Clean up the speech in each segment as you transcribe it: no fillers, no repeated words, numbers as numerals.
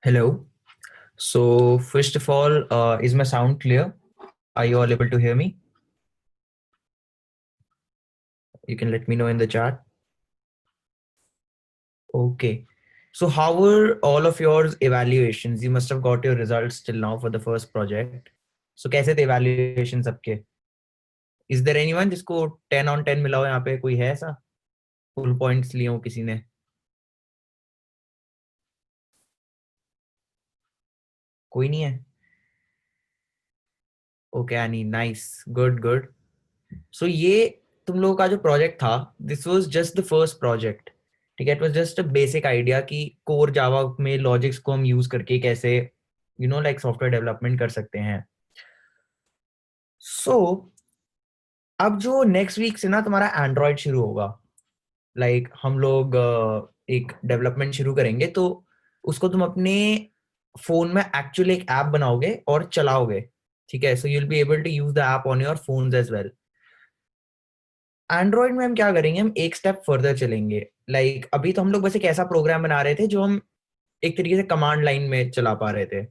Hello. So, first of all, is my sound clear? Are you all able to hear me? You can let me know in the chat. Okay. So, how were all of your evaluations? You must have got your results till now for the first project. So, कैसे थे evaluations सबके? Is there anyone जिसको 10 on 10 मिला हो यहाँ पे? कोई है ऐसा? Full points लिए हो किसी ने? कोई नहीं है? Okay, Annie, nice. Good, good. सो ये तुम लोगों का जो प्रोजेक्ट था, this was just the first project. ठीक है, it was just a basic idea कि कोर जावा में लॉजिक्स को हम यूज करके कैसे लाइक सॉफ्टवेयर डेवलपमेंट कर सकते हैं. सो अब जो नेक्स्ट वीक से ना तुम्हारा एंड्रॉयड शुरू होगा, लाइक हम लोग एक डेवलपमेंट शुरू करेंगे, तो उसको तुम अपने फोन में एक्चुअली एक ऐप बनाओगे और चलाओगे. ठीक है, so you will be able to use the app on your phones as well. Android में हम क्या करेंगे, हम एक स्टेप फर्दर चलेंगे. लाइक अभी तो हम लोग बस एक ऐसा प्रोग्राम बना रहे थे जो हम एक तरीके से कमांड लाइन में चला पा रहे थे.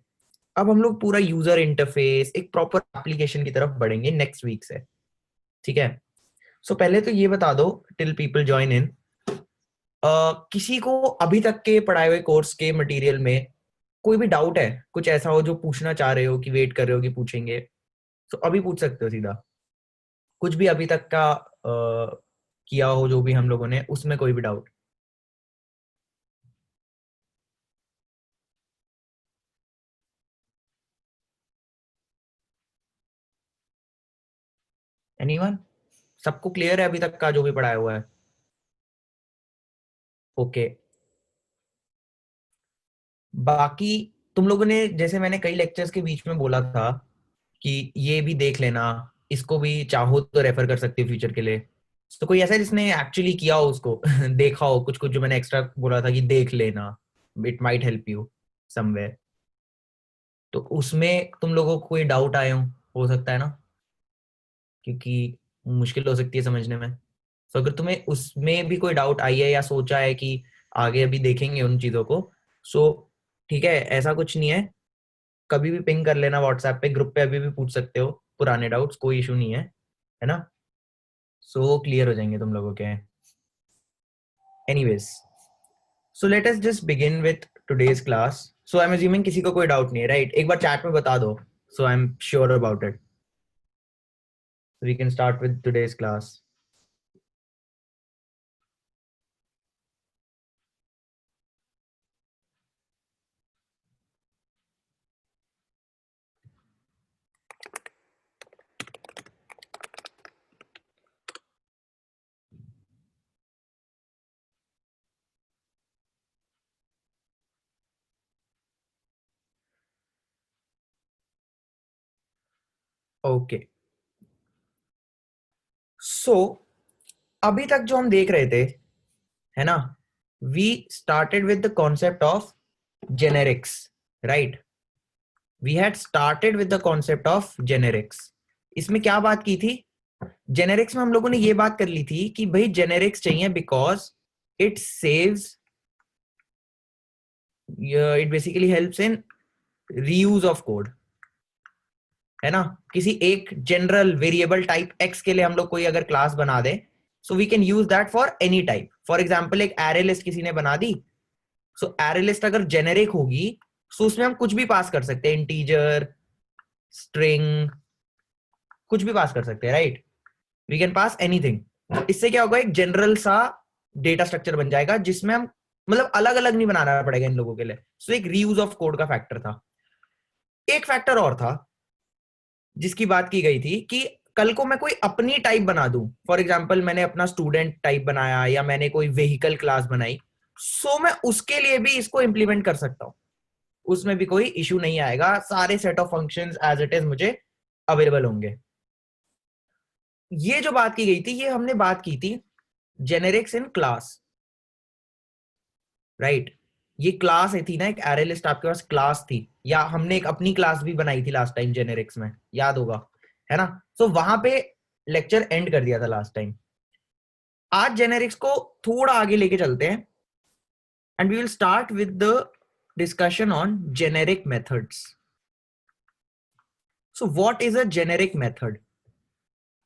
अब हम लोग पूरा यूजर इंटरफेस, एक प्रॉपर एप्लीकेशन की तरफ बढ़ेंगे नेक्स्ट वीक से. ठीक है, सो पहले तो ये बता दो टिल पीपल ज्वाइन इन, किसी को अभी तक के पढ़ाए हुए कोर्स के मटेरियल में कोई भी डाउट है, कुछ ऐसा हो जो पूछना चाह रहे हो कि वेट कर रहे हो कि पूछेंगे, तो अभी पूछ सकते हो सीधा. कुछ भी अभी तक का किया हो जो भी हम लोगों ने, उसमें कोई भी डाउट. एनीवन? सबको क्लियर है अभी तक का जो भी पढ़ाया हुआ है? ओके. बाकी तुम लोगों ने, जैसे मैंने कई लेक्चर्स के बीच में बोला था कि ये भी देख लेना, इसको भी चाहो तो रेफर कर सकते हो फ्यूचर के लिए. तो कोई ऐसा है जिसने एक्चुअली किया हो उसको देखा हो कुछ कुछ जो मैंने एक्स्ट्रा बोला था कि देख लेना, it might help you somewhere. तो उसमें तुम लोगों को कोई डाउट आए हो सकता है ना, क्योंकि मुश्किल हो सकती है समझने में. तो अगर तुम्हें उसमें भी कोई डाउट आई है या सोचा है कि आगे अभी देखेंगे उन चीजों को, सो ठीक है, ऐसा कुछ नहीं है. कभी भी पिंग कर लेना व्हाट्सएप पे, ग्रुप पे अभी भी पूछ सकते हो पुराने डाउट्स, कोई इशू नहीं है ना. सो क्लियर हो जाएंगे तुम लोगों के. Anyways, so let us just begin with today's class. So I am assuming किसी को कोई डाउट नहीं है, राइट? एक बार चैट में बता दो, so I am sure about it. We can start with today's class. Okay, so अभी तक जो हम देख रहे थे, है ना, we started with the concept of generics, right? We had started with the concept of generics. इसमें क्या बात की थी? जेनेरिक्स में हम लोगों ने ये बात कर ली थी कि भाई जेनेरिक्स चाहिए because it saves, it basically helps in reuse of code, है ना. किसी एक जनरल वेरिएबल टाइप एक्स के लिए हम लोग कोई अगर क्लास बना दे, so we can use that for any type. For example एक एरे लिस्ट किसी ने बना दी, सो एरे लिस्ट अगर जेनेरिक होगी, सो उसमें हम कुछ भी पास कर सकते हैं, इंटीजर, स्ट्रिंग, कुछ भी पास कर सकते हैं, right? We can pass anything. इससे क्या होगा, एक जनरल सा डेटा स्ट्रक्चर बन जाएगा जिसमें हम मतलब अलग अलग नहीं बनाना पड़ेगा इन लोगों के लिए. सो एक रीयूज ऑफ कोड का फैक्टर था. एक फैक्टर और था जिसकी बात की गई थी कि कल को मैं कोई अपनी टाइप बना दूं. फॉर एग्जाम्पल मैंने अपना स्टूडेंट टाइप बनाया या मैंने कोई व्हीकल क्लास बनाई, सो मैं उसके लिए भी इसको इंप्लीमेंट कर सकता हूं. उसमें भी कोई इशू नहीं आएगा, सारे set of functions as it is मुझे अवेलेबल होंगे. ये जो बात की गई थी, ये हमने बात की थी जेनेरिक्स इन क्लास, राइट? ये क्लास थी ना, एक एरे लिस्ट आपके पास क्लास थी, या हमने एक अपनी क्लास भी बनाई थी लास्ट टाइम जेनेरिक्स में, याद होगा, है ना. सो वहां पे लेक्चर एंड कर दिया था लास्ट टाइम. आज जेनेरिक्स को थोड़ा आगे लेके चलते हैं and we will start with the discussion on generic methods. So what is a generic method?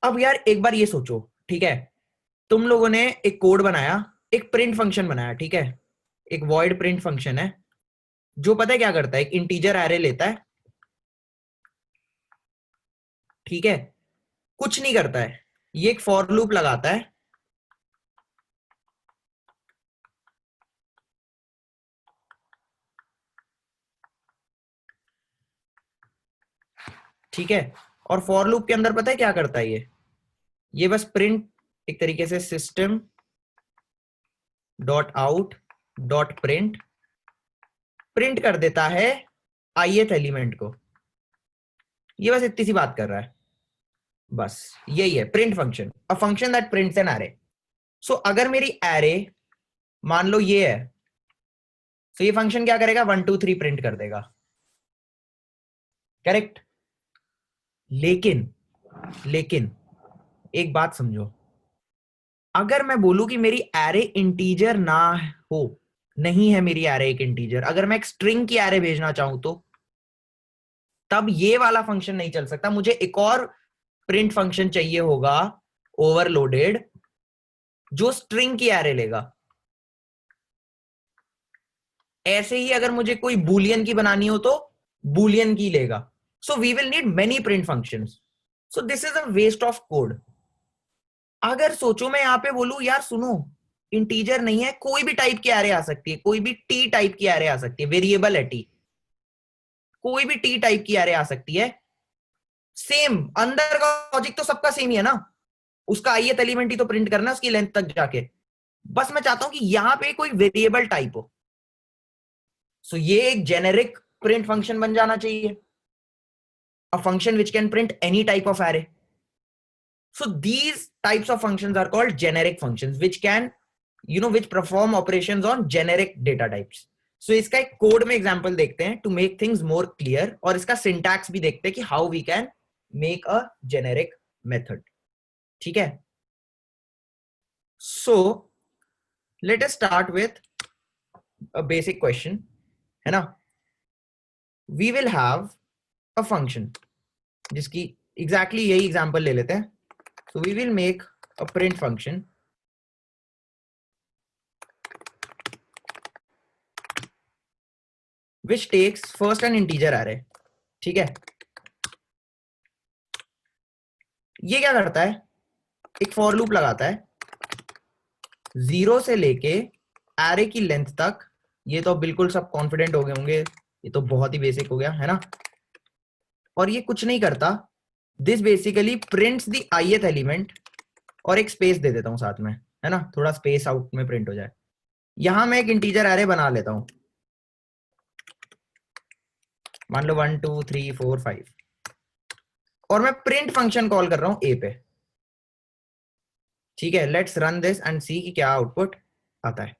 अब यार एक बार ये सोचो, ठीक है, तुम लोगों ने एक कोड बनाया, एक प्रिंट फंक्शन बनाया, ठीक है, एक void प्रिंट फंक्शन है जो पता है क्या करता है, एक इंटीजर एरे लेता है, ठीक है, कुछ नहीं करता है, ये एक फॉर लूप लगाता है, ठीक है, और फॉर लूप के अंदर पता है क्या करता है ये बस प्रिंट, एक तरीके से system dot out dot print print कर देता है ith एलिमेंट को, ये बस इतनी सी बात कर रहा है, बस यही है print function, a function that prints an array. So अगर मेरी एरे मान लो ये है, तो ये फंक्शन क्या करेगा, 1 2 3 प्रिंट कर देगा, करेक्ट। लेकिन लेकिन एक बात समझो, अगर मैं बोलूं कि मेरी एरे इंटीजर ना हो, नहीं है मेरी एरे एक इंटीजर, अगर मैं एक स्ट्रिंग की एरे भेजना चाहूं तो तब ये वाला फंक्शन नहीं चल सकता, मुझे एक और प्रिंट फंक्शन चाहिए होगा ओवरलोडेड, जो स्ट्रिंग की एरे लेगा। ऐसे ही अगर मुझे कोई बूलियन की बनानी हो तो बूलियन की लेगा। So we will need many print functions, so this is a waste of code. अगर सोचो मैं यहां पे बोलूं यार सुनो, इंटीजर नहीं है, कोई भी टाइप की एरे आ सकती है, कोई भी टी टाइप की एरे आ सकती है, वेरिएबल है टी, कोई भी टी टाइप की एरे आ सकती है, सेम अंदर का लॉजिक तो सबका सेम ही है ना, उसका ith एलिमेंट ही तो प्रिंट करना है उसकी लेंथ तक जाके, बस मैं चाहता हूं कि यहां पे कोई वेरिएबल टाइप हो। सो ये एक जेनेरिक प्रिंट फंक्शन बन जाना चाहिए, a function which can print any type of array. So these types of functions are called generic functions, which can, which perform operations on generic data types. So इसका एक code में example देखते हैं to make things more clear, और इसका syntax भी देखते हैं कि how we can make a generic method. ठीक है, so let us start with a basic question, है ना। We will have a function जिसकी exactly यही एग्जांपल ले लेते हैं। So we will make a print function which takes first an integer array, ठीक है। ये क्या करता है, एक फॉर लूप लगाता है 0 से लेके एरे की लेंथ तक, ये तो बिल्कुल सब कॉन्फिडेंट हो गए होंगे, ये तो बहुत ही बेसिक हो गया है ना। और ये कुछ नहीं करता, this basically prints the ith element, और एक स्पेस दे देता हूं साथ में, है ना, थोड़ा स्पेस आउट में प्रिंट हो जाए। यहां मैं एक इंटीजर एरे बना लेता हूं, मान लो 1 2 3 4 5, और मैं प्रिंट फंक्शन कॉल कर रहा हूं ए पे, ठीक है। लेट्स रन दिस एंड सी कि क्या आउटपुट आता है।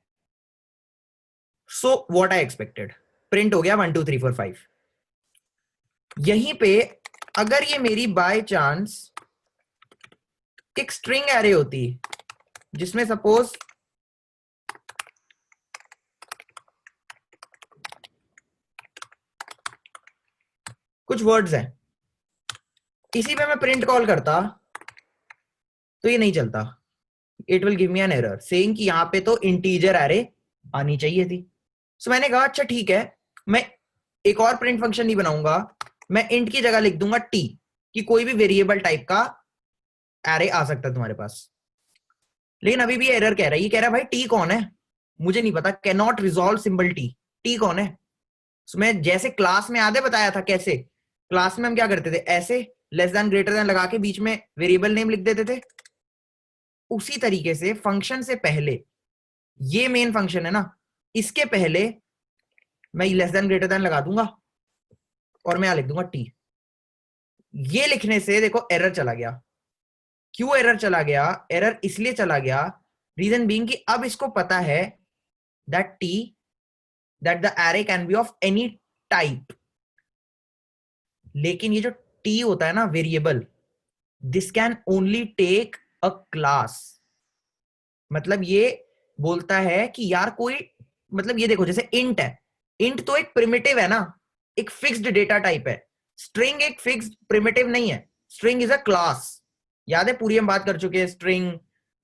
So what I expected, print हो गया 1 2 3 4 5। यहीं पे अगर ये मेरी बाय चांस एक स्ट्रिंग एरे होती जिसमें सपोज कुछ वर्ड्स हैं, इसी पे मैं प्रिंट कॉल करता तो ये नहीं चलता, it will give me an error saying कि यहां पे तो इंटीजर एरे आनी चाहिए थी। सो मैंने कहा अच्छा ठीक है, मैं एक और प्रिंट फंक्शन नहीं बनाऊंगा, मैं इंट की जगह लिख दूंगा टी, कि कोई भी वेरिएबल टाइप का एरे आ सकता है तुम्हारे पास। लेकिन अभी भी एरर कह रहा है, ये कह रहा है भाई टी कौन है, मुझे नहीं पता, can not resolve symbol T, T कौन है। so मैं जैसे क्लास में आधे बताया था कैसे, क्लास में हम क्या करते थे, ऐसे लेस देन ग्रेटर देन लगा के बीच में वेरिएबल नेम लिख देते थे, उसी तरीके से फंक्शन से पहले, ये मेन फंक्शन है ना, इसके पहले मैं लेस देन ग्रेटर देन लगा दूंगा और मैं यहां लिख दूंगा टी। ये लिखने से देखो एरर चला गया। क्यों एरर चला गया, एरर इसलिए चला गया, रीजन बीइंग कि अब इसको पता है that T, that the array can be of any type. लेकिन ये जो टी होता है ना variable, this can only take a class. मतलब ये बोलता है कि यार कोई, मतलब ये देखो जैसे इंट है, इंट तो एक प्रिमिटिव है ना, एक फिक्स्ड डेटा टाइप है। स्ट्रिंग एक फिक्स्ड प्रिमिटिव नहीं है, स्ट्रिंग इज अ क्लास। याद है पूरी हम बात कर चुके हैं, स्ट्रिंग,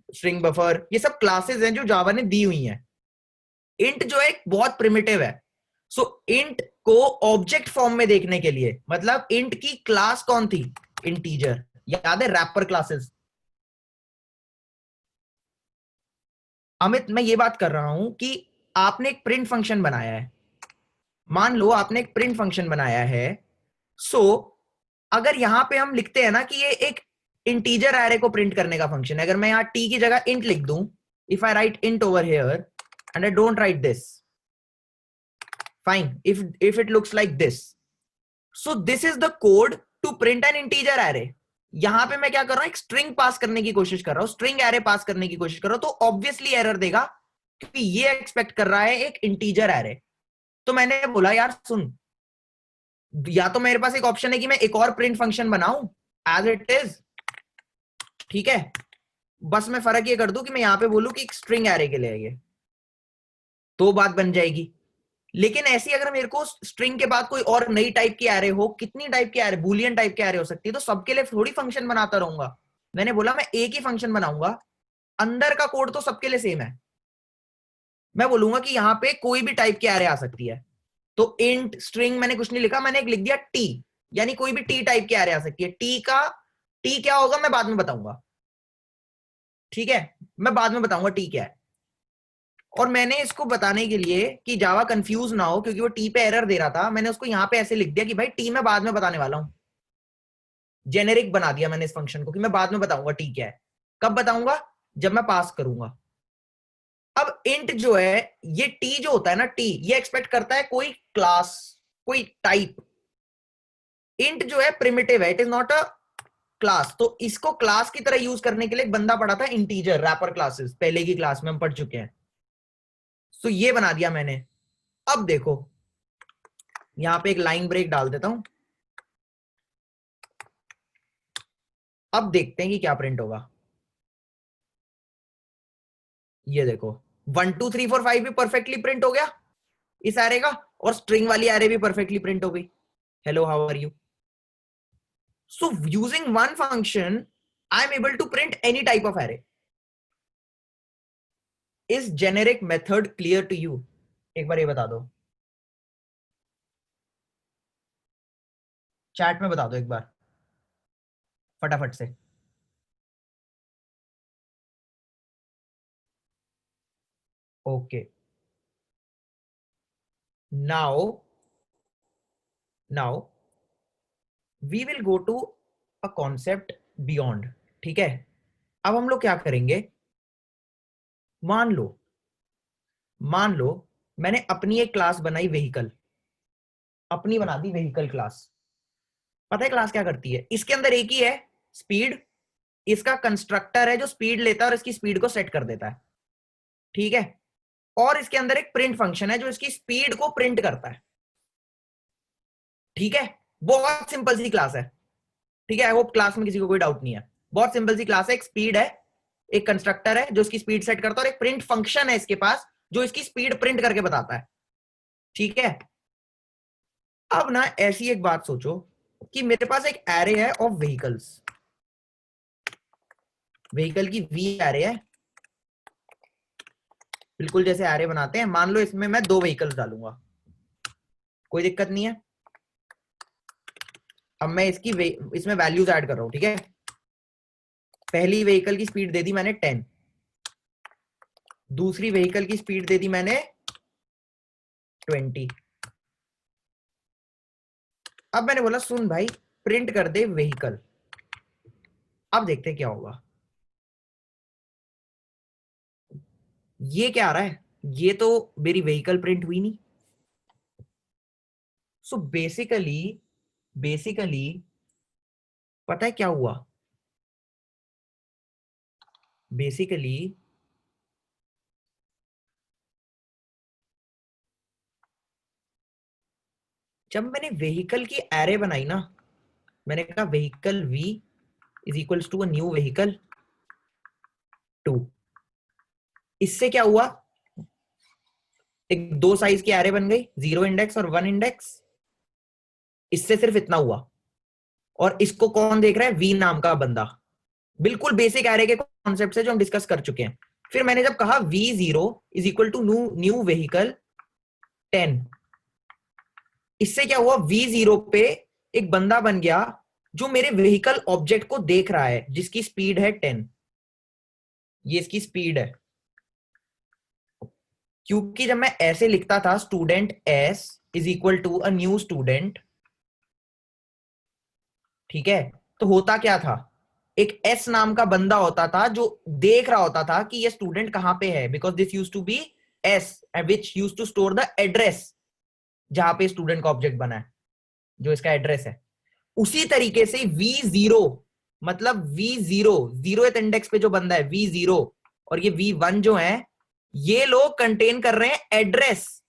स्ट्रिंग बफर, ये सब क्लासेस हैं जो जावा ने दी हुई हैं। इंट जो है एक बहुत प्रिमिटिव है। सो इंट को ऑब्जेक्ट फॉर्म में देखने के लिए, मतलब इंट की क्लास कौन थी, इंटीजर। याद है रैपर क्लासेस। अमित मैं ये बात कर रहा हूं कि आपने एक प्रिंट फंक्शन बनाया है, मान लो आपने एक प्रिंट फंक्शन बनाया है। सो अगर यहां पे हम लिखते हैं ना कि ये एक इंटीजर एरे को प्रिंट करने का फंक्शन है, अगर मैं यहां टी की जगह इंट लिख दूं, if I write int over here and I don't write this, fine, if it looks like this, so this is the code to print an integer array. यहां पे मैं क्या कर रहा हूं, एक स्ट्रिंग पास करने की कोशिश कर रहा हूं, स्ट्रिंग एरे पास करने की कोशिश कर रहा हूं, तो ऑब्वियसली एरर देगा क्योंकि ये एक्सपेक्ट कर रहा है एक इंटीजर एरे। तो मैंने बोला यार सुन, या तो मेरे पास एक ऑप्शन है कि मैं एक और प्रिंट फंक्शन बनाऊं एज इट इज, ठीक है, बस मैं फर्क ये कर दूं कि मैं यहां पे बोलूं कि स्ट्रिंग एरे के लिए है ये, तो बात बन जाएगी। लेकिन ऐसी अगर मेरे को स्ट्रिंग के बाद कोई और नई टाइप की एरे हो, कितनी टाइप की एरे, बूलियन टाइप की एरे हो सकती है, तो सबके लिए थोड़ी फंक्शन बनाता रहूंगा। मैंने बोला मैं एक ही फंक्शन बनाऊंगा, अंदर का कोड तो सबके लिए सेम है। मैं बोलूंगा कि यहां पे कोई भी टाइप की एरे आ सकती है, तो इंट स्ट्रिंग मैंने कुछ नहीं लिखा, मैंने एक लिख दिया टी, यानी कोई भी टी टाइप की एरे आ सकती है। टी का टी क्या होगा मैं बाद में बताऊंगा, ठीक है, मैं बाद में बताऊंगा टी क्या है। और मैंने इसको बताने के लिए कि जावा कंफ्यूज ना हो, क्योंकि वो टी पे एरर दे रहा था, मैंने उसको यहां पे ऐसे लिख दिया कि भाई टी मैं बाद में बताने वाला हूं। जेनेरिक बना दिया मैंने इस फंक्शन को कि मैं बाद में बताऊंगा टी क्या है। कब बताऊंगा, जब मैं पास करूंगा। अब इंट जो है, ये टी जो होता है ना, टी ये एक्सपेक्ट करता है कोई क्लास, कोई टाइप। इंट जो है प्रिमिटिव है, it is not a class, तो इसको क्लास की तरह यूज करने के लिए एक बंदा पड़ा था इंटीजर, रैपर क्लासेस, पहले की क्लास में हम पढ़ चुके हैं। सो ये बना दिया मैंने। अब देखो यहां पे एक लाइन ब्रेक डाल देता हूं, अब देखते हैं कि क्या प्रिंट होगा। ये देखो 1 2 3 4 5 भी परफेक्टली प्रिंट हो गया इस एरे का, और स्ट्रिंग वाली एरे भी परफेक्टली प्रिंट हो गई, hello how are you. So using one function I am able to print any type of array. Is generic method clear to you, एक बार ये बता दो, चैट में बता दो एक बार फटाफट से। Okay, now now we will go to a concept beyond, ठीक है। अब हम लोग क्या करेंगे, मान लो, मान लो मैंने अपनी एक क्लास बनाई व्हीकल, अपनी बना दी व्हीकल क्लास। पता है क्लास क्या करती है, इसके अंदर एक ही है स्पीड, इसका कंस्ट्रक्टर है जो स्पीड लेता है और इसकी स्पीड को सेट कर देता है, ठीक है। और इसके अंदर एक प्रिंट फंक्शन है जो इसकी स्पीड को प्रिंट करता है, ठीक है। बहुत सिंपल सी क्लास है, ठीक है। आई होप क्लास में किसी को कोई डाउट नहीं है। बहुत सिंपल सी क्लास है, एक स्पीड है, एक कंस्ट्रक्टर है जो इसकी स्पीड सेट करता है, और एक प्रिंट फंक्शन है इसके पास जो इसकी स्पीड प्रिंट करके बताता है, ठीक है। अब ना ऐसी एक बात सोचो कि मेरे पास एक एरे है ऑफ व्हीकल्स, व्हीकल की वी एरे है, बिल्कुल जैसे एरे बनाते हैं। मान लो इसमें मैं 2 व्हीकल्स डालूंगा, कोई दिक्कत नहीं है। अब मैं इसमें वैल्यूज ऐड कर रहा हूं, ठीक है। पहली व्हीकल की स्पीड दे दी मैंने 10, दूसरी व्हीकल की स्पीड दे दी मैंने 20। अब मैंने बोला सुन भाई प्रिंट कर दे व्हीकल, अब देखते क्या होगा। ये क्या आ रहा है, ये तो मेरी व्हीकल प्रिंट हुई नहीं। सो बेसिकली, बेसिकली पता है क्या हुआ, बेसिकली जब मैंने व्हीकल की एरे बनाई ना, मैंने कहा vehicle v is equals to a new vehicle 2, इससे क्या हुआ, एक दो साइज की एरे बन गई, 0 इंडेक्स और 1 इंडेक्स। इससे सिर्फ इतना हुआ, और इसको कौन देख रहा है? वी नाम का बंदा। बिल्कुल बेसिक एरे के कॉन्सेप्ट से जो हम डिस्कस कर चुके हैं। फिर मैंने जब कहा V0 is equal to new vehicle 10, इससे क्या हुआ? V0 पे एक बंदा बन गया जो मेरे व्हीकल ऑब्जेक्ट को देख रहा है, जिसकी स्पीड है 10। ये इसकी स्पीड है। क्योंकि जब मैं ऐसे लिखता था student S is equal to a new student, ठीक है, तो होता क्या था? एक S नाम का बंदा होता था जो देख रहा होता था कि ये स्टूडेंट कहां पे है, because this use to be S which use to store the address जहां पे स्टूडेंट का ऑब्जेक्ट बना है, जो इसका एड्रेस है। उसी तरीके से V0 मतलब V0 जीरोथ इंडेक्स पे जो बंदा है V0 और ये V1 जो है, ये लोग कंटेन कर रहे हैं एड्रेस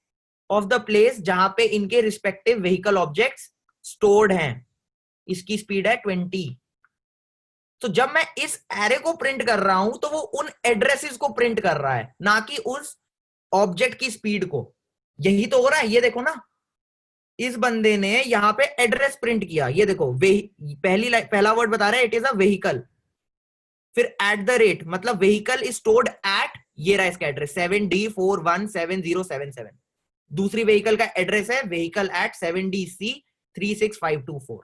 ऑफ द प्लेस जहां पे इनके रिस्पेक्टिव व्हीकल ऑब्जेक्ट्स स्टोर्ड हैं। इसकी स्पीड है 20। तो जब मैं इस एरे को प्रिंट कर रहा हूं तो वो उन एड्रेसेस को प्रिंट कर रहा है, ना कि उस ऑब्जेक्ट की स्पीड को। यही तो हो रहा है, ये देखो ना, इस बंदे ने यहां पे एड्रेस प्रिंट किया। ये देखो, पहला वर्ड बता रहा है इट इज अ व्हीकल, फिर एट द रेट मतलब व्हीकल इज स्टोर्ड एट, ये रहा इसका एड्रेस 7D417077। दूसरी व्हीकल का एड्रेस है व्हीकल एट 7DC36524।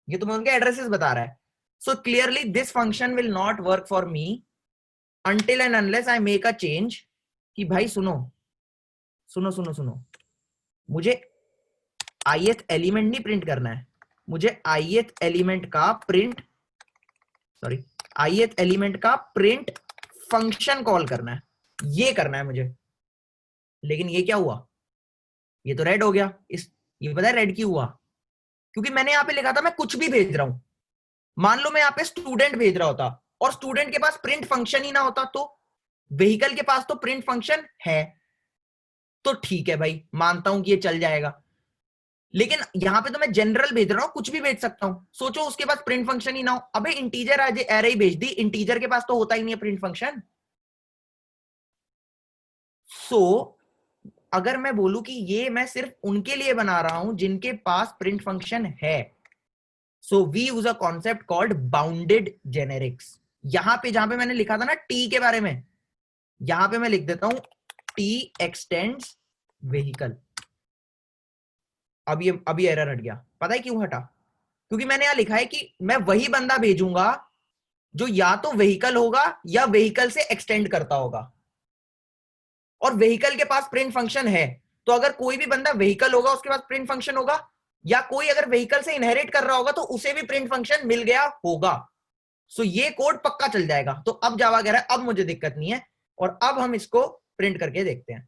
ये तो मैं उनके एड्रेसेस बता रहा है। So clearly this function will not work for me until and unless I make a change कि भाई सुनो सुनो सुनो सुनो, मुझे ith एलिमेंट नहीं प्रिंट करना है, मुझे ith एलिमेंट का प्रिंट, सॉरी, ith एलिमेंट का प्रिंट फंक्शन कॉल करना है, ये करना है मुझे। लेकिन ये क्या हुआ? ये तो रेड हो गया। ये पता है रेड क्यों हुआ? क्योंकि मैंने यहां पे लिखा था मैं कुछ भी भेज रहा हूं। मान लो मैं यहां पे स्टूडेंट भेज रहा होता और स्टूडेंट के पास प्रिंट फंक्शन ही ना होता, तो व्हीकल के पास तो प्रिंट फंक्शन है, तो ठीक है भाई, मानता हूं कि ये चल जाएगा। लेकिन यहां पे तो मैं जनरल भेज रहा हूं, कुछ भी भेज सकता हूं। सोचो उसके पास प्रिंट फंक्शन ही ना हो, अबे इंटीजर एरे ही भेज दी, इंटीजर के पास तो होता ही नहीं है प्रिंट फंक्शन। सो अगर मैं बोलूं कि ये मैं सिर्फ उनके लिए बना रहा हूं जिनके पास प्रिंट फंक्शन है, so we use a concept called bounded generics. यहां पे जहां पे मैंने लिखा था ना टी के बारे में, यहां पे मैं लिख देता हूं टी एक्सटेंड्स व्हीकल। अब ये एरर हट गया। पता है क्यों हटा? क्योंकि मैंने यहां लिखा है कि मैं वही बंदा भेजूंगा जो या तो व्हीकल होगा या व्हीकल से एक्सटेंड करता होगा, और व्हीकल के पास प्रिंट फंक्शन है। तो अगर कोई भी बंदा व्हीकल होगा उसके पास प्रिंट फंक्शन होगा, या कोई अगर व्हीकल से इनहेरिट कर रहा होगा तो उसे भी प्रिंट फंक्शन मिल गया होगा। सो ये कोड पक्का चल जाएगा। तो अब जावा कह रहा है अब मुझे दिक्कत नहीं है, और अब हम इसको प्रिंट करके देखते हैं।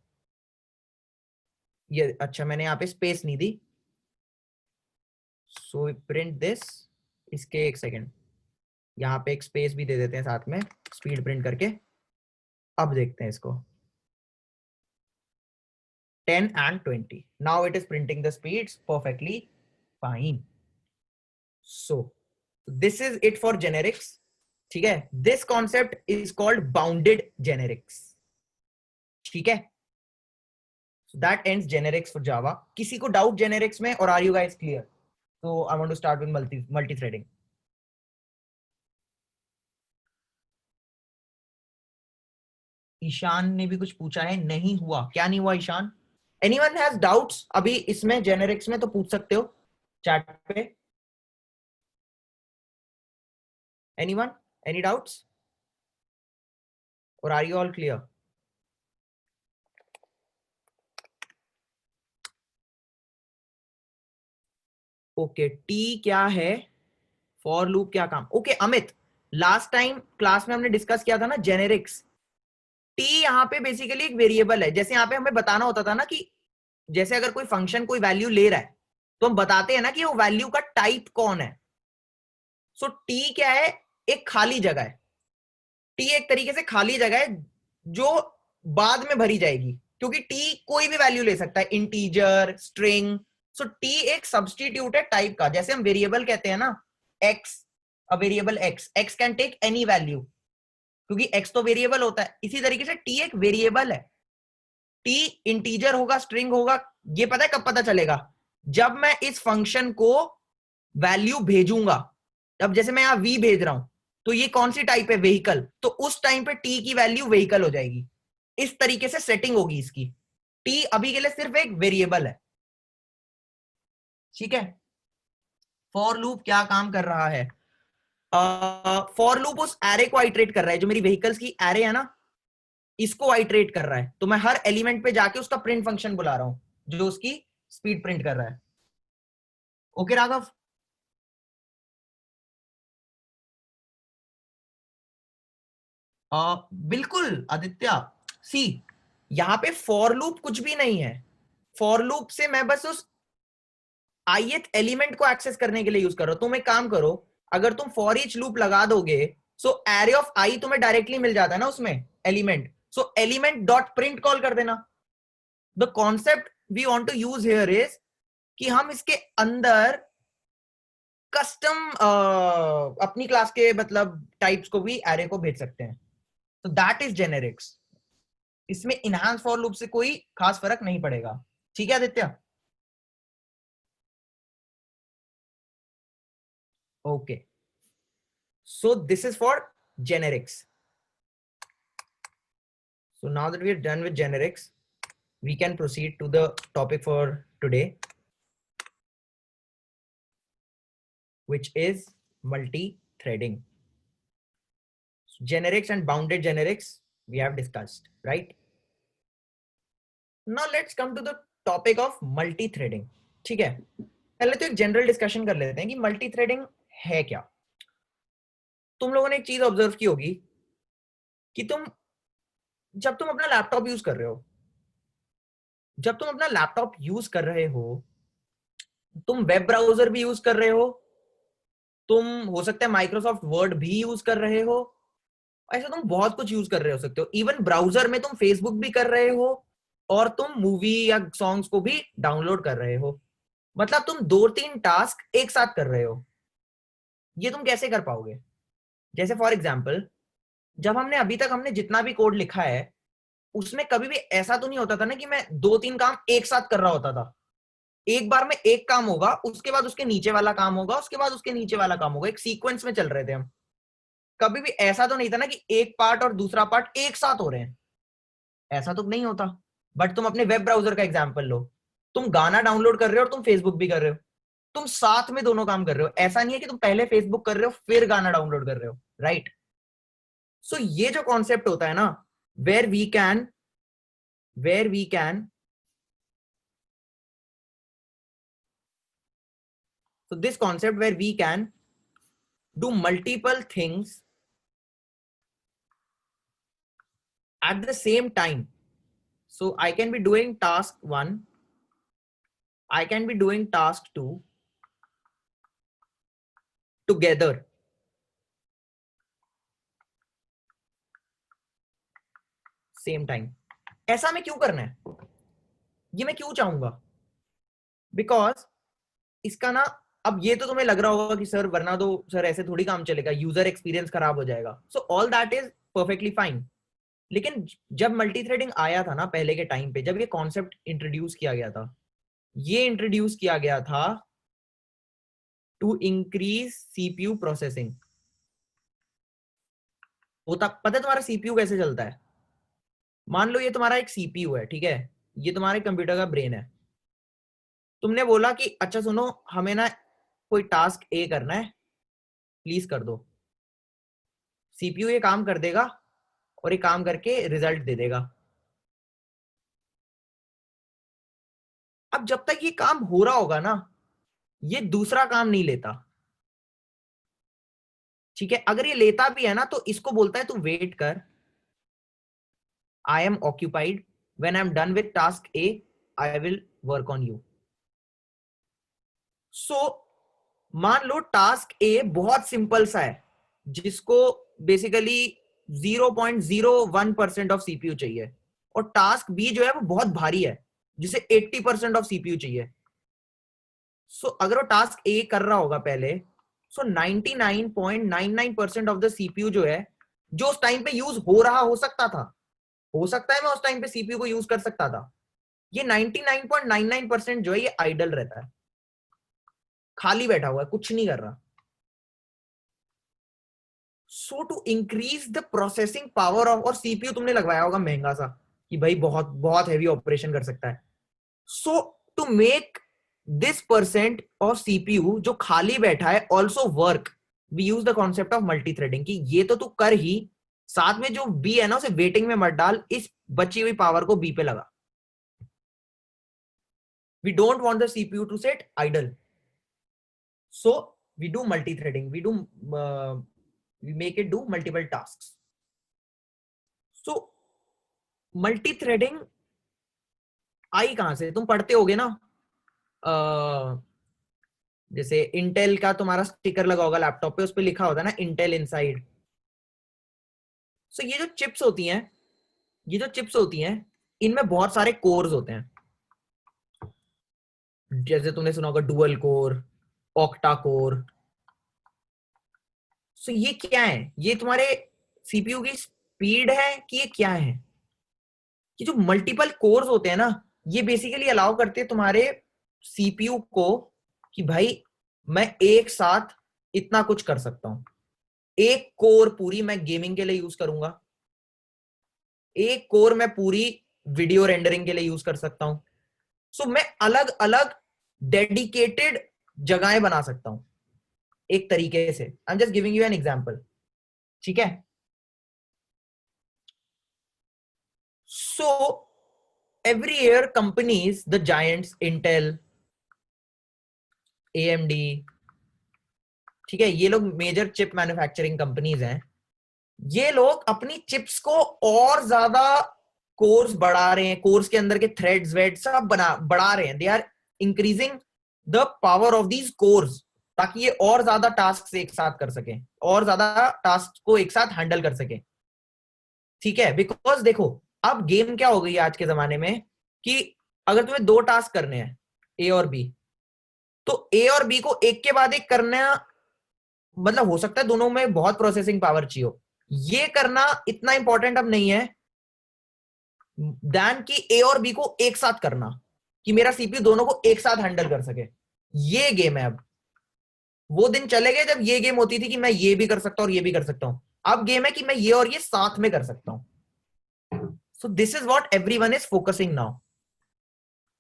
ये अच्छा, मैंने यहां पे स्पेस नहीं दी, सो प्रिंट दिस। इसके एक सेकेंड, यहाँ पे एक स्पेस भी दे देते हैं साथ में, स्पीड प्रिंट करके। अब देखते हैं इसको, 10 and 20. Now it is printing the speeds perfectly fine. So this is it for generics. ठीक है, this concept is called bounded generics. ठीक है, so that ends generics for Java. किसी को डाउट generics में, और are you guys clear? So I want to start with multi-threading. Ishan ने भी कुछ पूछा है, नहीं हुआ। क्या नहीं हुआ ईशान? एनीवन हैज डाउट्स अभी इसमें जेनेरिक्स में तो पूछ सकते हो चैट पे। एनीवन, एनी डाउट्स, और are you all clear? Okay, T क्या है, फॉर लूप क्या काम? Okay Amit, last time class में हमने डिस्कस किया था ना जेनेरिक्स। टी यहाँ पे बेसिकली एक वेरिएबल है। जैसे यहाँ पे हमें बताना होता था ना कि जैसे अगर कोई फंक्शन कोई वैल्यू ले रहा है तो हम बताते हैं ना कि वो वैल्यू का टाइप कौन है। सो टी क्या है? एक खाली जगह है। टी एक तरीके से खाली जगह है जो बाद में भरी जाएगी, क्योंकि टी कोई भी वैल्यू ले सकता है, इंटीजर, स्ट्रिंग। सो टी एक सब्सटीट्यूट है टाइप का। जैसे हम वेरिएबल कहते हैं ना, x, a variable x, x can take any value, क्योंकि एक्स तो वेरिएबल होता है। इसी तरीके से टी एक वेरिएबल है। टी इंटीजर होगा स्ट्रिंग होगा, ये पता है कब पता चलेगा? जब मैं इस फंक्शन को वैल्यू भेजूंगा। अब जैसे मैं यहां v भेज रहा हूं, तो ये कौन सी टाइप है? व्हीकल, तो उस टाइम पे t की वैल्यू व्हीकल हो जाएगी। इस तरीके से सेटिंग होगी इसकी। t अभी के लिए सिर्फ एक वेरिएबल है, ठीक है। फॉर लूप क्या काम कर रहा है? फॉर लूप उस एरे को आइटरेट कर रहा है, जो मेरी व्हीकल्स की एरे है ना, इसको आइटरेट कर रहा है। तो मैं हर एलिमेंट पे जाके उसका प्रिंट फंक्शन बुला रहा हूं, जो उसकी स्पीड प्रिंट कर रहा है। ओके राघव? बिल्कुल आदित्य। सी, यहां पे फॉर लूप कुछ भी नहीं है। फॉर लूप से मैं बस उस ith एलिमेंट को एक्सेस करने के लिए यूज कर रहा हूं। तुम एक काम करो, अगर तुम फॉर ईच लूप लगा दोगे, सो एरे ऑफ आई तुम्हें डायरेक्टली मिल जाता है ना उसमें element, so element dot print call कर देना। The concept we want to use here is कि हम इसके अंदर कस्टम अपनी क्लास के मतलब टाइप्स को भी एरे को भेज सकते हैं। तो दैट इज जेनेरिक्स। इसमें इनहांस फॉर लूप से कोई खास फर्क नहीं पड़ेगा, ठीक है Aditya? Okay, so this is for generics. So now that we are done with generics, we can proceed to the topic for today, which is multi-threading. Generics and bounded generics we have discussed, right? Now let's come to the topic of multi-threading. ठीक है, पहले तो एक general discussion कर लेते हैं कि multi-threading है क्या। तुम लोगों ने एक चीज ऑब्जर्व की होगी कि जब तुम अपना लैपटॉप यूज कर रहे हो, जब तुम अपना लैपटॉप यूज कर रहे हो, तुम वेब ब्राउजर भी यूज कर रहे हो, तुम हो सकता है माइक्रोसॉफ्ट वर्ड भी यूज कर रहे हो, ऐसा तुम बहुत कुछ यूज कर रहे हो सकते हो। इवन ब्राउजर में तुम फेसबुक भी कर रहे हो और तुम मूवी या सॉन्ग्स को भी डाउनलोड कर रहे हो। मतलब तुम 2-3 टास्क एक साथ कर रहे हो। ये तुम कैसे कर पाओगे? जैसे फॉर एग्जाम्पल, जब हमने जितना भी कोड लिखा है, उसमें कभी भी ऐसा तो नहीं होता था ना कि मैं 2-3 काम एक साथ कर रहा होता था। एक बार में एक काम होगा, उसके बाद उसके नीचे वाला काम होगा, उसके बाद उसके नीचे वाला काम होगा, एक सीक्वेंस में चल रहे थे हम। कभी भी ऐसा तो नहीं था ना कि एक पार्ट और दूसरा पार्ट एक साथ हो रहे हैं, ऐसा तो नहीं होता। बट तुम अपने वेब ब्राउजर का एग्जांपल लो, तुम गाना डाउनलोड कर रहे हो और तुम फेसबुक भी कर रहे हो, तुम साथ में दोनों काम कर रहे हो। ऐसा नहीं है कि तुम पहले फेसबुक कर रहे हो फिर गाना डाउनलोड कर रहे हो, राइट? सो ये जो कॉन्सेप्ट होता है ना, where we can so this concept where we can do multiple things at the same time. So I can be doing task 1, I can be doing task 2 together. Same time. ऐसा मैं क्यों करना है? ये मैं क्यों चाहूंगा? बिकॉज इसका ना, अब ये तो तुम्हें लग रहा होगा कि सर वरना तो सर ऐसे थोड़ी काम चलेगा, यूजर एक्सपीरियंस खराब हो जाएगा। So all that is perfectly fine. लेकिन जब मल्टी थ्रेडिंग आया था ना पहले के टाइम पे, जब ये कॉन्सेप्ट इंट्रोड्यूस किया गया था, ये इंट्रोड्यूस किया गया था टू इंक्रीज सीपीयू प्रोसेसिंग। होता पता है तुम्हारा सीपीयू कैसे चलता है? मान लो ये तुम्हारा एक सीपीयू है, ठीक है, ये तुम्हारे कंप्यूटर का ब्रेन है। तुमने बोला कि अच्छा सुनो, हमें ना कोई टास्क ए करना है, प्लीज कर दो। सीपीयू ये काम कर देगा और ये काम करके रिजल्ट दे देगा। अब जब तक ये काम हो रहा होगा ना, ये दूसरा काम नहीं लेता, ठीक है। अगर ये लेता भी है ना, तो इसको बोलता है तू वेट कर, I am occupied, when I am done with task A I will work on you. So मान लो टास्क ए बहुत सिंपल सा है, जिसको बेसिकली 0.01% ऑफ सीपीयू चाहिए, और टास्क बी जो है वो बहुत भारी है, जिसे 80% ऑफ सीपीयू चाहिए। सो अगर वो टास्क ए कर रहा होगा पहले, सो 99.99% ऑफ द सीपीयू जो है, जो उस टाइम पे यूज हो रहा हो सकता था, हो सकता है मैं उस टाइम पे सीपीयू को यूज कर सकता था। ये 99.99% जो है ये आइडल रहता है, खाली बैठा हुआ है, कुछ नहीं कर रहा। So to increase the processing power of, और सीपीयू तुमने लगवाया होगा महंगा सा कि भाई बहुत बहुत हैवी ऑपरेशन कर सकता है। So to make this percent of CPU जो खाली बैठा है also work, we use the concept of multi threading, कि ये तो तू कर ही, साथ में जो बी है ना उसे वेटिंग में मत डाल, इस बची हुई पावर को बी पे लगा। We don't want the CPU to set idle, so we do multi threading, we make it do multiple tasks. So multi threading आई कहां से, तुम पढ़ते होगे ना, जैसे इंटेल का तुम्हारा स्टिकर लगा होगा लैपटॉप पे, उस पे लिखा होता है ना इंटेल इनसाइड। सो ये जो चिप्स होती हैं, ये जो चिप्स होती हैं, इनमें बहुत सारे कोर्स होते हैं। जैसे तुमने सुना होगा डुअल कोर, ऑक्टा कोर। सो ये क्या है, ये तुम्हारे सीपीयू की स्पीड है कि ये क्या है? ये जो मल्टीपल कोर्स होते हैं ना, ये बेसिकली अलाउ करते हैं तुम्हारे सीपीयू को कि भाई मैं एक साथ इतना कुछ कर सकता हूं। एक कोर पूरी मैं गेमिंग के लिए यूज करूंगा, एक कोर मैं पूरी वीडियो रेंडरिंग के लिए यूज कर सकता हूं। सो मैं अलग अलग डेडिकेटेड जगहें बना सकता हूं एक तरीके से। I am just giving you an example, ठीक है? सो every year companies, the giants, Intel, AMD, ठीक है, ये लोग मेजर चिप मैन्युफैक्चरिंग कंपनीज हैं, ये लोग अपनी चिप्स को और ज्यादा कोर्स बढ़ा रहे हैं, कोर्स के अंदर के थ्रेड्स वेड सब बढ़ा रहे हैं। They are increasing the power of these cores, ताकि ये और ज्यादा टास्क एक साथ कर सके, और ज्यादा टास्क को एक साथ हैंडल कर सके, ठीक है? बिकॉज देखो, अब गेम क्या हो गई है आज के जमाने में, कि अगर तुम्हें दो टास्क करने हैं ए और बी, तो ए और बी को एक के बाद एक करना, मतलब हो सकता है दोनों में बहुत प्रोसेसिंग पावर चाहिए हो, ये करना इतना इंपॉर्टेंट अब नहीं है दैन कि ए और बी को एक साथ करना, कि मेरा सीपीयू दोनों को एक साथ हैंडल कर सके। ये गेम है अब। वो दिन चले गए जब ये गेम होती थी कि मैं ये भी कर सकता हूं और ये भी कर सकता हूं। अब गेम है कि मैं ये और ये साथ में कर सकता हूं। So this is what everyone is focusing now,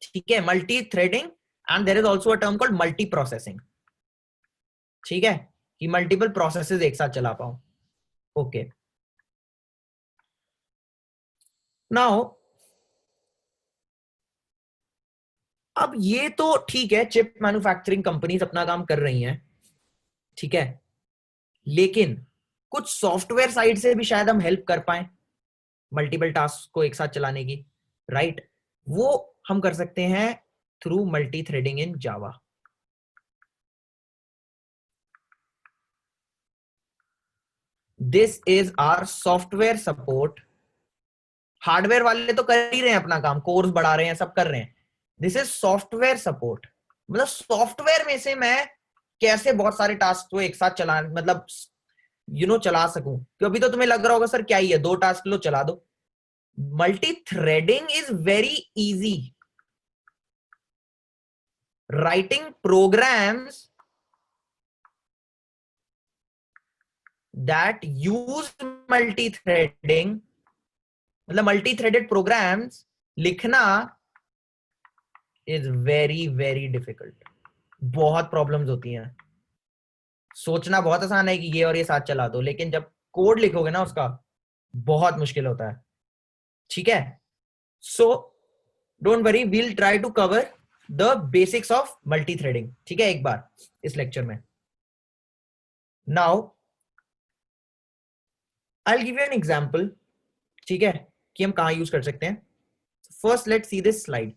ठीक है? Multi threading, and there is also a term called multi processing, ठीक है? कि मल्टीपल प्रोसेसेस एक साथ चला पाऊं। ओके, नाउ अब ये तो ठीक है, चिप मैन्युफैक्चरिंग कंपनीज अपना काम कर रही हैं, ठीक है, लेकिन कुछ सॉफ्टवेयर साइड से भी शायद हम हेल्प कर पाए मल्टीपल टास्क को एक साथ चलाने की, राइट? वो हम कर सकते हैं through multi threading in Java. This is our software support. Hardware वाले तो कर ही रहे हैं अपना काम, कोर्स बढ़ा रहे हैं, सब कर रहे हैं। दिस इज सॉफ्टवेयर सपोर्ट, मतलब सॉफ्टवेयर में से मैं कैसे बहुत सारे टास्क को एक साथ चला, मतलब चला सकूं। तो अभी तो तुम्हें लग रहा होगा सर क्या ही है, दो टास्क लो चला दो। Multi threading is very easy. Writing programmes that use multi threading, मतलब मल्टी थ्रेडेड प्रोग्राम्स लिखना इज वेरी वेरी डिफिकल्ट। बहुत प्रॉब्लम्स होती हैं। सोचना बहुत आसान है कि ये और ये साथ चला दो, लेकिन जब कोड लिखोगे ना उसका, बहुत मुश्किल होता है, ठीक है? So don't worry, we'll try to cover the basics of multi threading, ठीक है, एक बार इस लेक्चर में। Now I will give you an example, ठीक है, कि हम कहां यूज कर सकते हैं। First let's see this slide.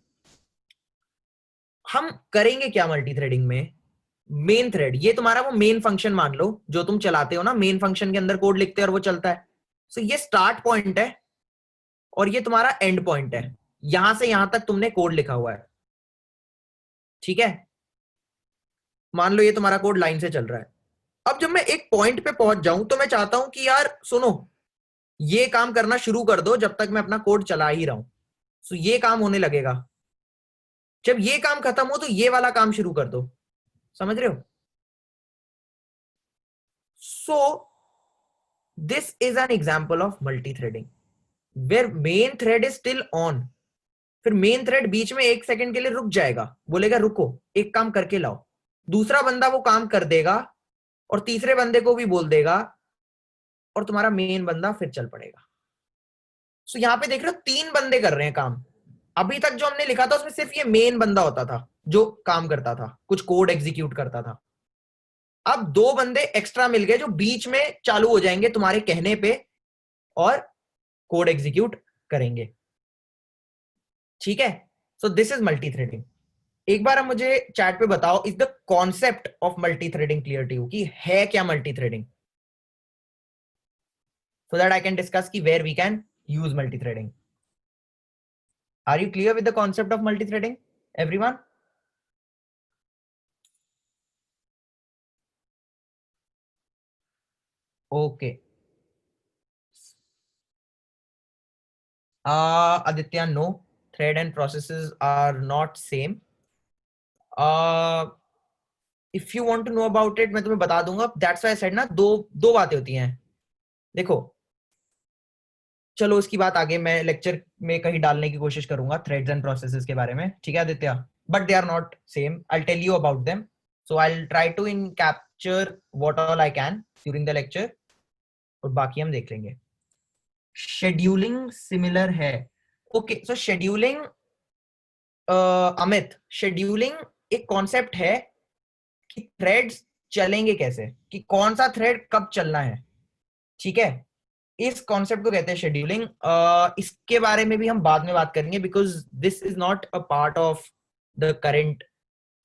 हम करेंगे क्या मल्टी थ्रेडिंग में? मेन थ्रेड, ये तुम्हारा वो मेन फंक्शन मान लो जो तुम चलाते हो ना, मेन फंक्शन के अंदर कोड लिखते हो और वो चलता है। सो ये स्टार्ट पॉइंट है और ये तुम्हारा एंड पॉइंट है, यहां से यहां तक तुमने कोड लिखा हुआ है, ठीक है? मान लो ये तुम्हारा कोड लाइन से चल रहा है। अब जब मैं एक पॉइंट पे पहुंच जाऊं तो मैं चाहता हूं कि यार सुनो, ये काम करना शुरू कर दो जब तक मैं अपना कोड चला ही रहा हूं। सो ये काम होने लगेगा, जब ये काम खत्म हो तो ये वाला काम शुरू कर दो। समझ रहे हो? So this is an example of multi threading where main thread is still on. फिर मेन थ्रेड बीच में 1 सेकंड के लिए रुक जाएगा, बोलेगा रुको एक काम करके लाओ। दूसरा बंदा वो काम कर देगा और तीसरे बंदे को भी बोल देगा और तुम्हारा मेन बंदा फिर चल पड़ेगा। सो यहां पे देख रहे हो 3 बंदे कर रहे हैं काम। अभी तक जो हमने लिखा था उसमें सिर्फ ये मेन बंदा होता था जो काम करता था, कुछ कोड एग्जीक्यूट करता था। अब 2 बंदे एक्स्ट्रा मिल गए जो बीच में चालू हो जाएंगे तुम्हारे कहने पे और कोड एग्जीक्यूट करेंगे। ठीक है? So this is multi threading. एक बार आप मुझे चैट पे बताओ, is the concept of multi threading clear to you कि है क्या multi threading, so that I can discuss की where we can use multi threading. Are you clear with the concept of multi threading everyone? Okay, Aditya, no, thread and processes are not same. If you want to know about it, मैं तुम्हें बता दूंगा। That's why I said ना, दो बातें होती हैं। देखो, चलो उसकी बात आगे मैं लेक्चर में कहीं डालने की कोशिश करूंगा थ्रेड्स एंड प्रोसेसेस के बारे में, ठीक है Aditya? But they are not same, I tell you about them. So I try to in capture what all I can during the lecture, और बाकी हम देख लेंगे। शेड्यूलिंग सिमिलर है। Okay, so scheduling, Amit, scheduling एक कॉन्सेप्ट है कि थ्रेड्स चलेंगे कैसे, कि कौन सा थ्रेड कब चलना है। ठीक है? इस कॉन्सेप्ट को कहते हैं शेड्यूलिंग। इसके बारे में भी हम बाद में बात करेंगे because this is not a part of the current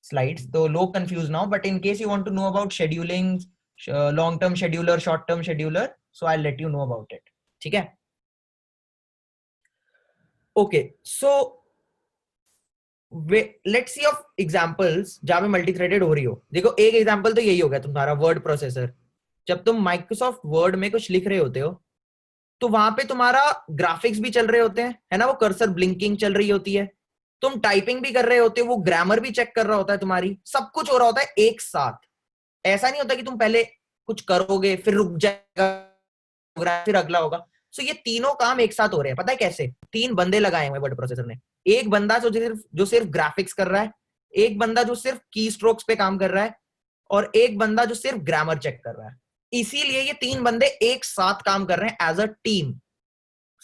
slides, तो लो confuse now. But in case you want to know about scheduling, long term scheduler, short term scheduler, so I let you know about it. ठीक है? Okay, so let's see of examples जहां पे multi threaded हो रही हो। देखो, एक example तो यही हो गया तुम्हारा वर्ड प्रोसेसर। जब तुम माइक्रोसॉफ्ट वर्ड में कुछ लिख रहे होते हो तो वहां पे तुम्हारा ग्राफिक्स भी चल रहे होते हैं, है ना, वो कर्सर ब्लिंकिंग चल रही होती है, तुम टाइपिंग भी कर रहे होते हो, वो ग्रामर भी चेक कर रहा होता है, तुम्हारी सब कुछ हो रहा होता है एक साथ। ऐसा नहीं होता कि तुम पहले कुछ करोगे फिर रुक जाएगा फिर अगला होगा। सो ये तीनों काम एक साथ हो रहे हैं। पता है कैसे? 3 बंदे लगाए हुए वर्ड प्रोसेसर ने। एक बंदा जो सिर्फ ग्राफिक्स कर रहा है, एक बंदा जो सिर्फ की स्ट्रोक्स पे काम कर रहा है, और एक बंदा जो सिर्फ ग्रामर चेक कर रहा है। इसीलिए ये 3 बंदे एक साथ काम कर रहे हैं as a team.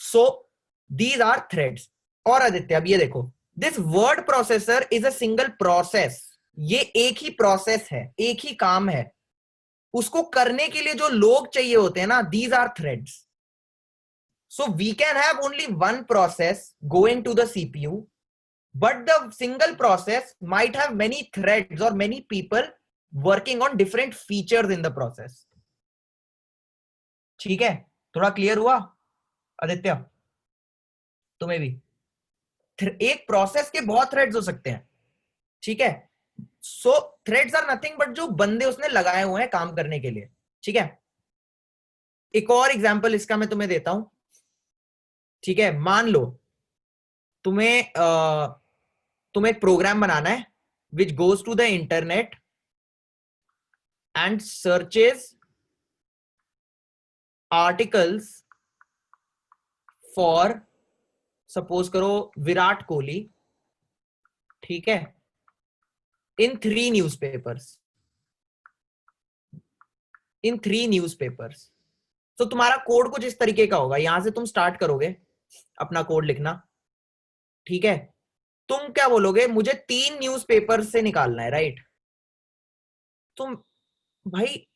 So these are threads. और आदित्य, अब ये देखो, this word processor is a single process. ये एक ही प्रोसेस है, एक ही काम है। उसको करने के लिए जो लोग चाहिए होते हैं ना, these are threads. So we can have only one process going to the CPU, but the single process might have many threads or many people working on different features in the process. ठीक है? थोड़ा clear हुआ आदित्य? तुम्हें भी? एक process के बहुत threads हो सकते हैं। ठीक है? सो थ्रेड्स आर नथिंग बट जो बंदे उसने लगाए हुए हैं काम करने के लिए। ठीक है? एक और एग्जांपल इसका मैं तुम्हें देता हूं। ठीक है? मान लो तुम्हें तुम्हें एक प्रोग्राम बनाना है which goes to the internet and searches articles for, suppose करो, विराट कोहली। ठीक है? इन 3 न्यूज़पेपर्स, इन 3 न्यूज़पेपर्स। तो तुम्हारा कोड कुछ इस तरीके का होगा। यहां से तुम स्टार्ट करोगे अपना कोड लिखना। ठीक है? तुम क्या बोलोगे? मुझे 3 न्यूज़पेपर से निकालना है, राइट? तुम भाई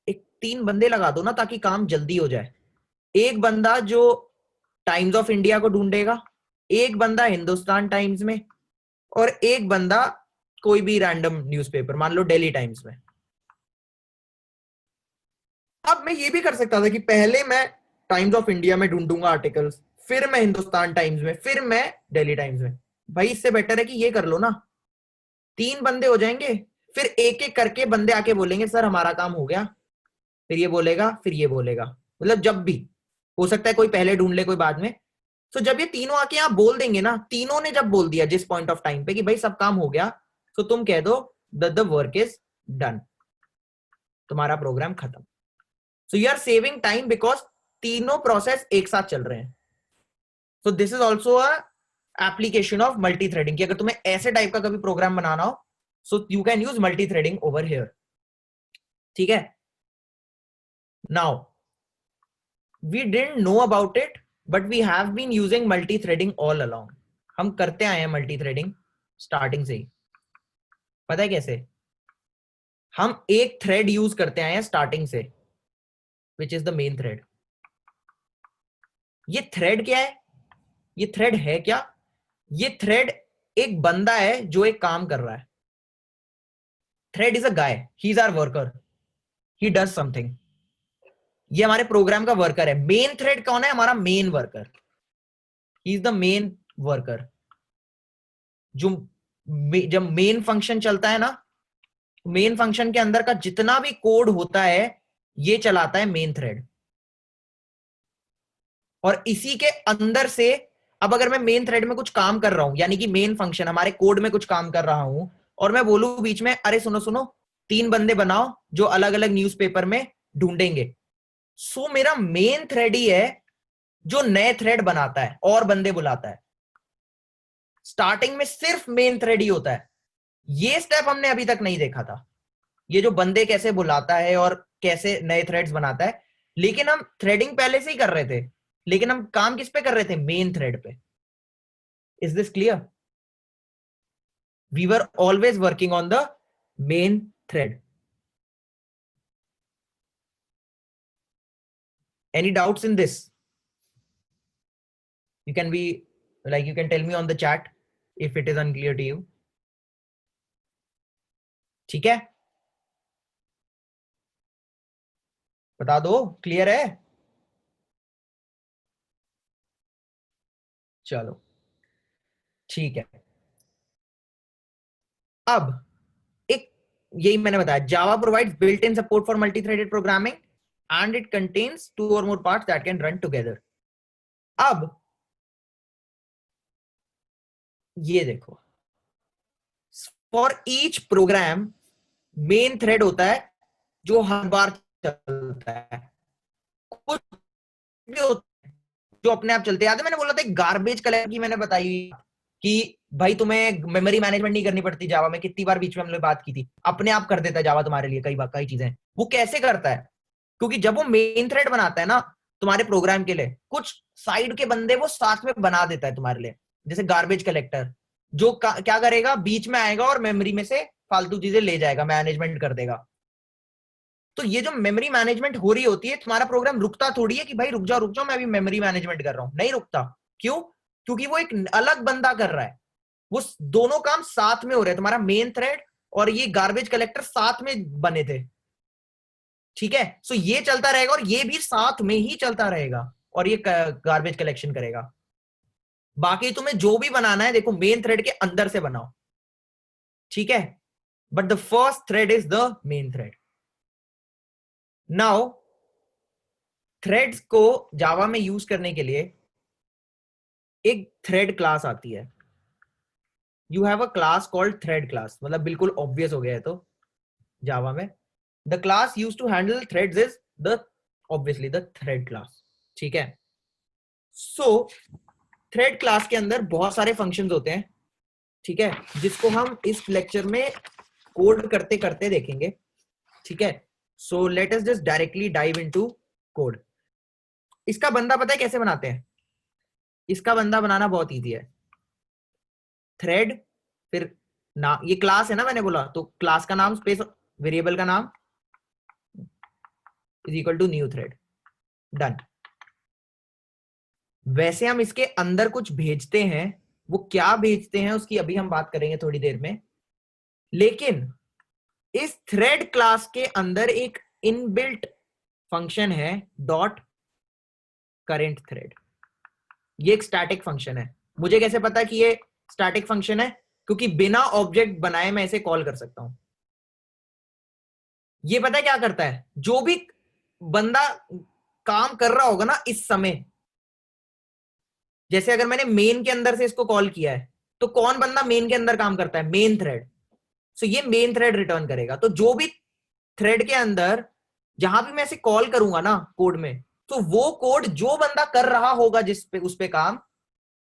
एक 3 बंदे लगा दो ना ताकि काम जल्दी हो जाए। एक बंदा जो टाइम्स ऑफ इंडिया को ढूंढेगा, एक बंदा हिंदुस्तान टाइम्स में, और एक बंदा कोई भी रैंडम न्यूज़पेपर, मान लो डेली टाइम्स में। अब मैं ये भी कर सकता था कि पहले मैं टाइम्स ऑफ इंडिया में ढूंढूंगा आर्टिकल्स, फिर मैं हिंदुस्तान टाइम्स में, फिर मैं डेली टाइम्स में। भाई इससे बेटर है कि ये कर लो ना, 3 बंदे हो जाएंगे, फिर एक एक करके बंदे आके बोलेंगे सर हमारा काम हो गया, फिर ये बोलेगा, फिर ये बोलेगा, मतलब जब भी। हो सकता है कोई पहले ढूंढ ले कोई बाद में। तो जब ये तीनों आके यहां बोल देंगे ना, तीनों ने जब बोल दिया जिस पॉइंट ऑफ टाइम पे कि भाई सब काम हो गया, तो तुम कह दो द वर्क इज डन, तुम्हारा प्रोग्राम खत्म। So you are saving time because तीनों प्रोसेस एक साथ चल रहे हैं। So this is also a application of multi threading, कि अगर तुम्हें ऐसे टाइप का कभी प्रोग्राम बनाना हो, so you can use multi threading over here. ठीक है, now we didn't know about it, but we have been using multi threading all along. हम करते आए हैं मल्टी थ्रेडिंग स्टार्टिंग से ही। पता है कैसे? हम एक थ्रेड यूज करते आए हैं स्टार्टिंग से, which is the main thread. ये थ्रेड क्या है? ये थ्रेड है क्या? ये थ्रेड एक बंदा है जो एक काम कर रहा है। Thread is a guy, he is our worker, he does something. ये हमारे प्रोग्राम का वर्कर है। मेन थ्रेड कौन है? हमारा main worker, he is the main worker. जो जब मेन फंक्शन चलता है ना, मेन फंक्शन के अंदर का जितना भी कोड होता है ये चलाता है मेन थ्रेड। और इसी के अंदर से अब अगर मैं मेन थ्रेड में कुछ काम कर रहा हूं, यानी कि मेन फंक्शन हमारे कोड में कुछ काम कर रहा हूं, और मैं बोलूं बीच में अरे सुनो सुनो 3 बंदे बनाओ जो अलग अलग न्यूज़पेपर में ढूंढेंगे, सो मेरा मेन थ्रेड ही है जो नए थ्रेड बनाता है और बंदे बुलाता है। स्टार्टिंग में सिर्फ मेन थ्रेड ही होता है। ये स्टेप हमने अभी तक नहीं देखा था, ये जो बंदे कैसे बुलाता है और कैसे नए थ्रेड्स बनाता है। लेकिन हम थ्रेडिंग पहले से ही कर रहे थे, लेकिन हम काम किस पे कर रहे थे? मेन थ्रेड पे। Is this clear? We were always working on the main thread. Any doubts in this? You can be like, you can tell me on the chat if it is unclear to you. ठीक है, बता दो clear है। चलो ठीक है। अब एक, यही मैंने बताया, Java provides built in support for multi threaded programming and it contains 2 or more parts that can run together. अब ये देखो, for each program main thread होता है जो हर बार चलता है। कुछ भी होता है जो अपने आप चलते। याद है मैंने बोला था गार्बेज कलेक्टर की, मैंने बताई कि भाई तुम्हें मेमोरी मैनेजमेंट नहीं करनी पड़ती जावा में। कितनी बार बीच में हमने बात की थी, अपने आप कर देता है जावा तुम्हारे लिए कई चीजें। वो कैसे करता है? क्योंकि जब वो मेन थ्रेड बनाता है ना तुम्हारे प्रोग्राम के लिए, कुछ साइड के बंदे वो साथ में बना देता है तुम्हारे लिए, जैसे गार्बेज कलेक्टर, जो क्या करेगा, बीच में आएगा और मेमोरी में से फालतू चीजें ले जाएगा, मैनेजमेंट कर देगा। तो ये जो मेमोरी मैनेजमेंट हो रही होती है, तुम्हारा प्रोग्राम रुकता थोड़ी है कि भाई रुक जाओ मैं अभी मेमोरी मैनेजमेंट कर रहा हूं, नहीं रुकता। क्यों? क्योंकि वो एक अलग बंदा कर रहा है। वो दोनों काम साथ में हो रहे हैं, तुम्हारा मेन थ्रेड और ये गार्बेज कलेक्टर साथ में बने थे। ठीक है, सो ये चलता रहेगा और ये भी साथ में ही चलता रहेगा और ये गार्बेज कलेक्शन करेगा। बाकी तुम्हें जो भी बनाना है देखो मेन थ्रेड के अंदर से बनाओ, ठीक है, but the first thread is the main thread. Now threads को जावा में यूज करने के लिए एक थ्रेड क्लास आती है। You have a class called thread class, मतलब बिल्कुल ऑब्वियस हो गया है तो जावा में the class use to handle threads is the obviously the thread class. ठीक है, सो थ्रेड क्लास के अंदर बहुत सारे फंक्शंस होते हैं, ठीक है, जिसको हम इस लेक्चर में कोड करते करते देखेंगे। ठीक है, so let us just directly dive into code. इसका बंदा पता है कैसे बनाते हैं? इसका बंदा बनाना बहुत इजी है। थ्रेड, फिर ना, ये क्लास है ना मैंने बोला, तो क्लास का नाम स्पेस वेरिएबल का नाम is equal to new thread, done. वैसे हम इसके अंदर कुछ भेजते हैं, वो क्या भेजते हैं उसकी अभी हम बात करेंगे थोड़ी देर में। लेकिन इस थ्रेड क्लास के अंदर एक इनबिल्ट फंक्शन है डॉट करेंट थ्रेड। ये एक स्टैटिक फंक्शन है। मुझे कैसे पता कि ये स्टैटिक फंक्शन है? क्योंकि बिना ऑब्जेक्ट बनाए मैं इसे कॉल कर सकता हूं। ये पता है क्या करता है? जो भी बंदा काम कर रहा होगा ना इस समय, जैसे अगर मैंने मेन के अंदर से इसको कॉल किया है, तो कौन बंदा मेन के अंदर काम करता है? Main thread. सो ये मेन थ्रेड रिटर्न करेगा। तो जो भी थ्रेड के अंदर जहां भी मैं इसे कॉल करूंगा ना कोड में, तो वो कोड जो बंदा कर रहा होगा जिस पे उस पे काम,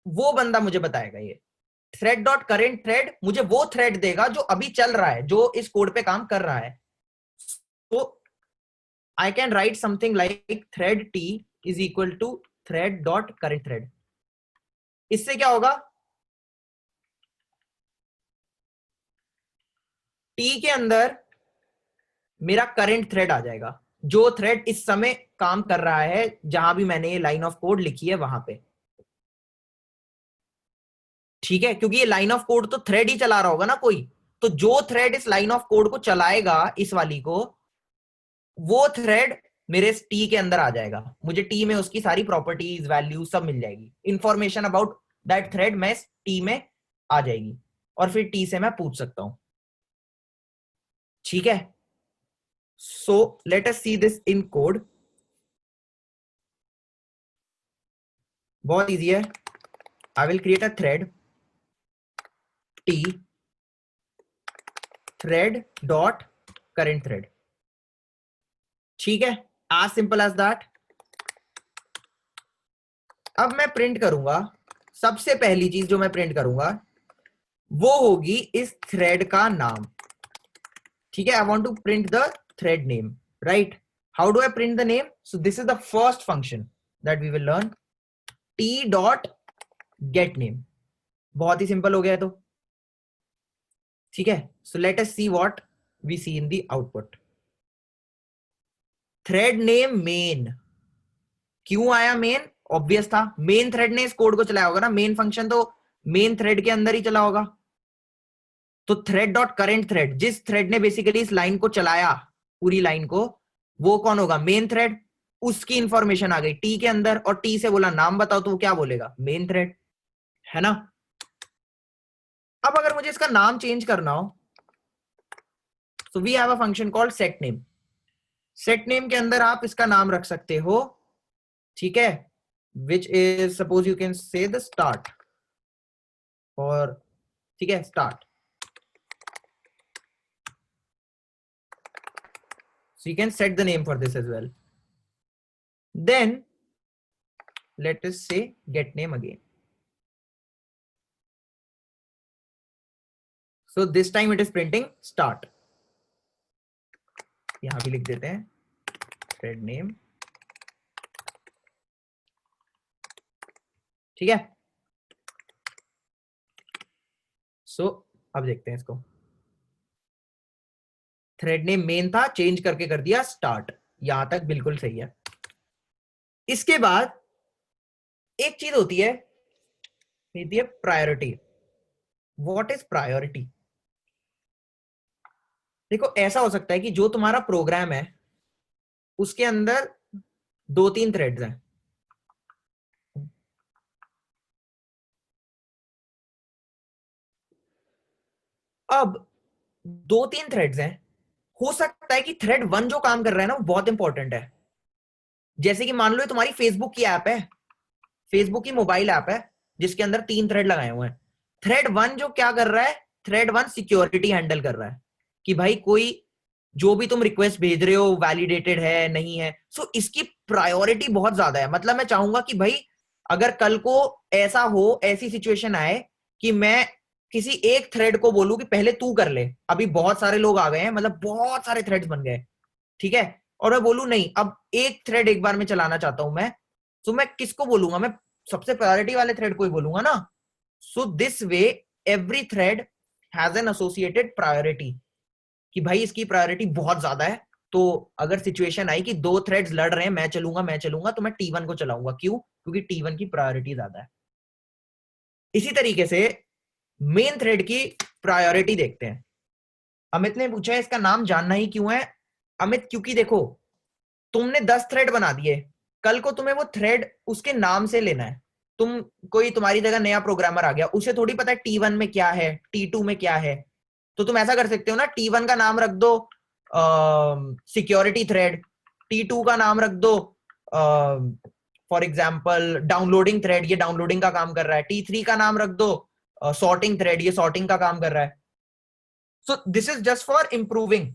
वो बंदा मुझे बताएगा। ये थ्रेड डॉट करेंट थ्रेड मुझे वो थ्रेड देगा जो अभी चल रहा है, जो इस कोड पे काम कर रहा है। तो I can write something like thread T is equal to thread dot current thread. इससे क्या होगा? टी के अंदर मेरा करंट थ्रेड आ जाएगा, जो थ्रेड इस समय काम कर रहा है, जहां भी मैंने ये लाइन ऑफ कोड लिखी है वहां पे। ठीक है, क्योंकि ये लाइन ऑफ कोड तो थ्रेड ही चला रहा होगा ना कोई, तो जो थ्रेड इस लाइन ऑफ कोड को चलाएगा, इस वाली को, वो थ्रेड मेरे टी के अंदर आ जाएगा। मुझे टी में उसकी सारी प्रॉपर्टीज, वैल्यू सब मिल जाएगी। इंफॉर्मेशन अबाउट दैट थ्रेड मैं टी में आ जाएगी, और फिर टी से मैं पूछ सकता हूं। ठीक है, so let us see this in code. बहुत इजी है। I will create a thread T thread dot current thread. ठीक है, as सिंपल एज दैट। अब मैं प्रिंट करूंगा, सबसे पहली चीज जो मैं प्रिंट करूंगा वो होगी इस थ्रेड का नाम। ठीक है, I want to print the thread name, right? How do I print the name? So this is the first function that we will learn, T dot get name. बहुत ही सिंपल हो गया है तो। ठीक है, so let us see what we see in the output. Thread name main. क्यों आया मेन? ऑब्वियस था, मेन थ्रेड ने इस कोड को चलाया होगा ना, मेन फंक्शन तो मेन थ्रेड के अंदर ही चला होगा। तो थ्रेड डॉट करेंट थ्रेड, जिस थ्रेड ने बेसिकली इस लाइन को चलाया, पूरी लाइन को, वो कौन होगा? Main thread. उसकी इंफॉर्मेशन आ गई टी के अंदर, और टी से बोला नाम बताओ, तो वो क्या बोलेगा? मेन थ्रेड, है ना? अब अगर मुझे इसका नाम चेंज करना हो, so we have a function called set name. Set name के अंदर आप इसका नाम रख सकते हो, ठीक है, which is suppose you can say the start, और ठीक है, start. So you can set the name for this as well. Then let us say get name again. So this time it is printing start. यहां भी लिख देते हैं thread name. ठीक है, so अब देखते हैं इसको। थ्रेड नेम मेन था, चेंज करके कर दिया स्टार्ट। यहां तक बिल्कुल सही है। इसके बाद एक चीज होती है प्रायोरिटी। What is priority? देखो, ऐसा हो सकता है कि जो तुम्हारा प्रोग्राम है उसके अंदर 2-3 थ्रेड्स हैं। अब 2-3 थ्रेड्स हैं, हो सकता है कि थ्रेड 1 जो काम कर रहा है ना, वो बहुत इंपॉर्टेंट है। जैसे कि मान लो तुम्हारी फेसबुक की ऐप है, फेसबुक की मोबाइल ऐप है, जिसके अंदर 3 थ्रेड लगाए हुए हैं। थ्रेड 1 जो क्या कर रहा है? थ्रेड 1 सिक्योरिटी हैंडल कर रहा है कि भाई कोई जो भी तुम रिक्वेस्ट भेज रहे हो वैलिडेटेड है नहीं है। सो इसकी प्रायोरिटी बहुत ज्यादा है। मतलब मैं चाहूंगा कि भाई अगर कल को ऐसा हो, ऐसी सिचुएशन आए कि मैं किसी एक थ्रेड को बोलूं कि पहले तू कर ले, अभी बहुत सारे लोग आ गए हैं, मतलब बहुत सारे थ्रेड्स बन गए, ठीक है, और मैं बोलूं नहीं अब एक थ्रेड एक बार में चलाना चाहता हूं मैं, तो मैं किसको बोलूंगा? मैं सबसे प्रायोरिटी वाले थ्रेड को ही बोलूंगा ना। So this way every thread has an associated priority, कि भाई इसकी प्रायोरिटी बहुत ज्यादा है। तो अगर सिचुएशन आई कि 2 थ्रेड्स लड़ रहे हैं, मैं चलूंगा, तो मैं T1 को चलाऊंगा। क्यों? क्योंकि T1 की प्रायोरिटी ज्यादा है। इसी तरीके से मेन थ्रेड की प्रायोरिटी देखते हैं। अमित ने पूछा है इसका नाम जानना ही क्यों है? अमित, क्योंकि देखो तुमने 10 थ्रेड बना दिए, कल को तुम्हें वो थ्रेड उसके नाम से लेना है। तुम कोई तुम्हारी जगह नया प्रोग्रामर आ गया, उसे थोड़ी पता है T1 में क्या है, T2 में क्या है। तो तुम ऐसा कर सकते हो ना, T1 का नाम रख दो सिक्योरिटी थ्रेड, T2 का नाम रख दो फॉर एग्जाम्पल डाउनलोडिंग थ्रेड, ये डाउनलोडिंग का काम कर रहा है। T3 का नाम रख दो सॉर्टिंग थ्रेड, ये सॉर्टिंग का काम कर रहा है। So this is just for improving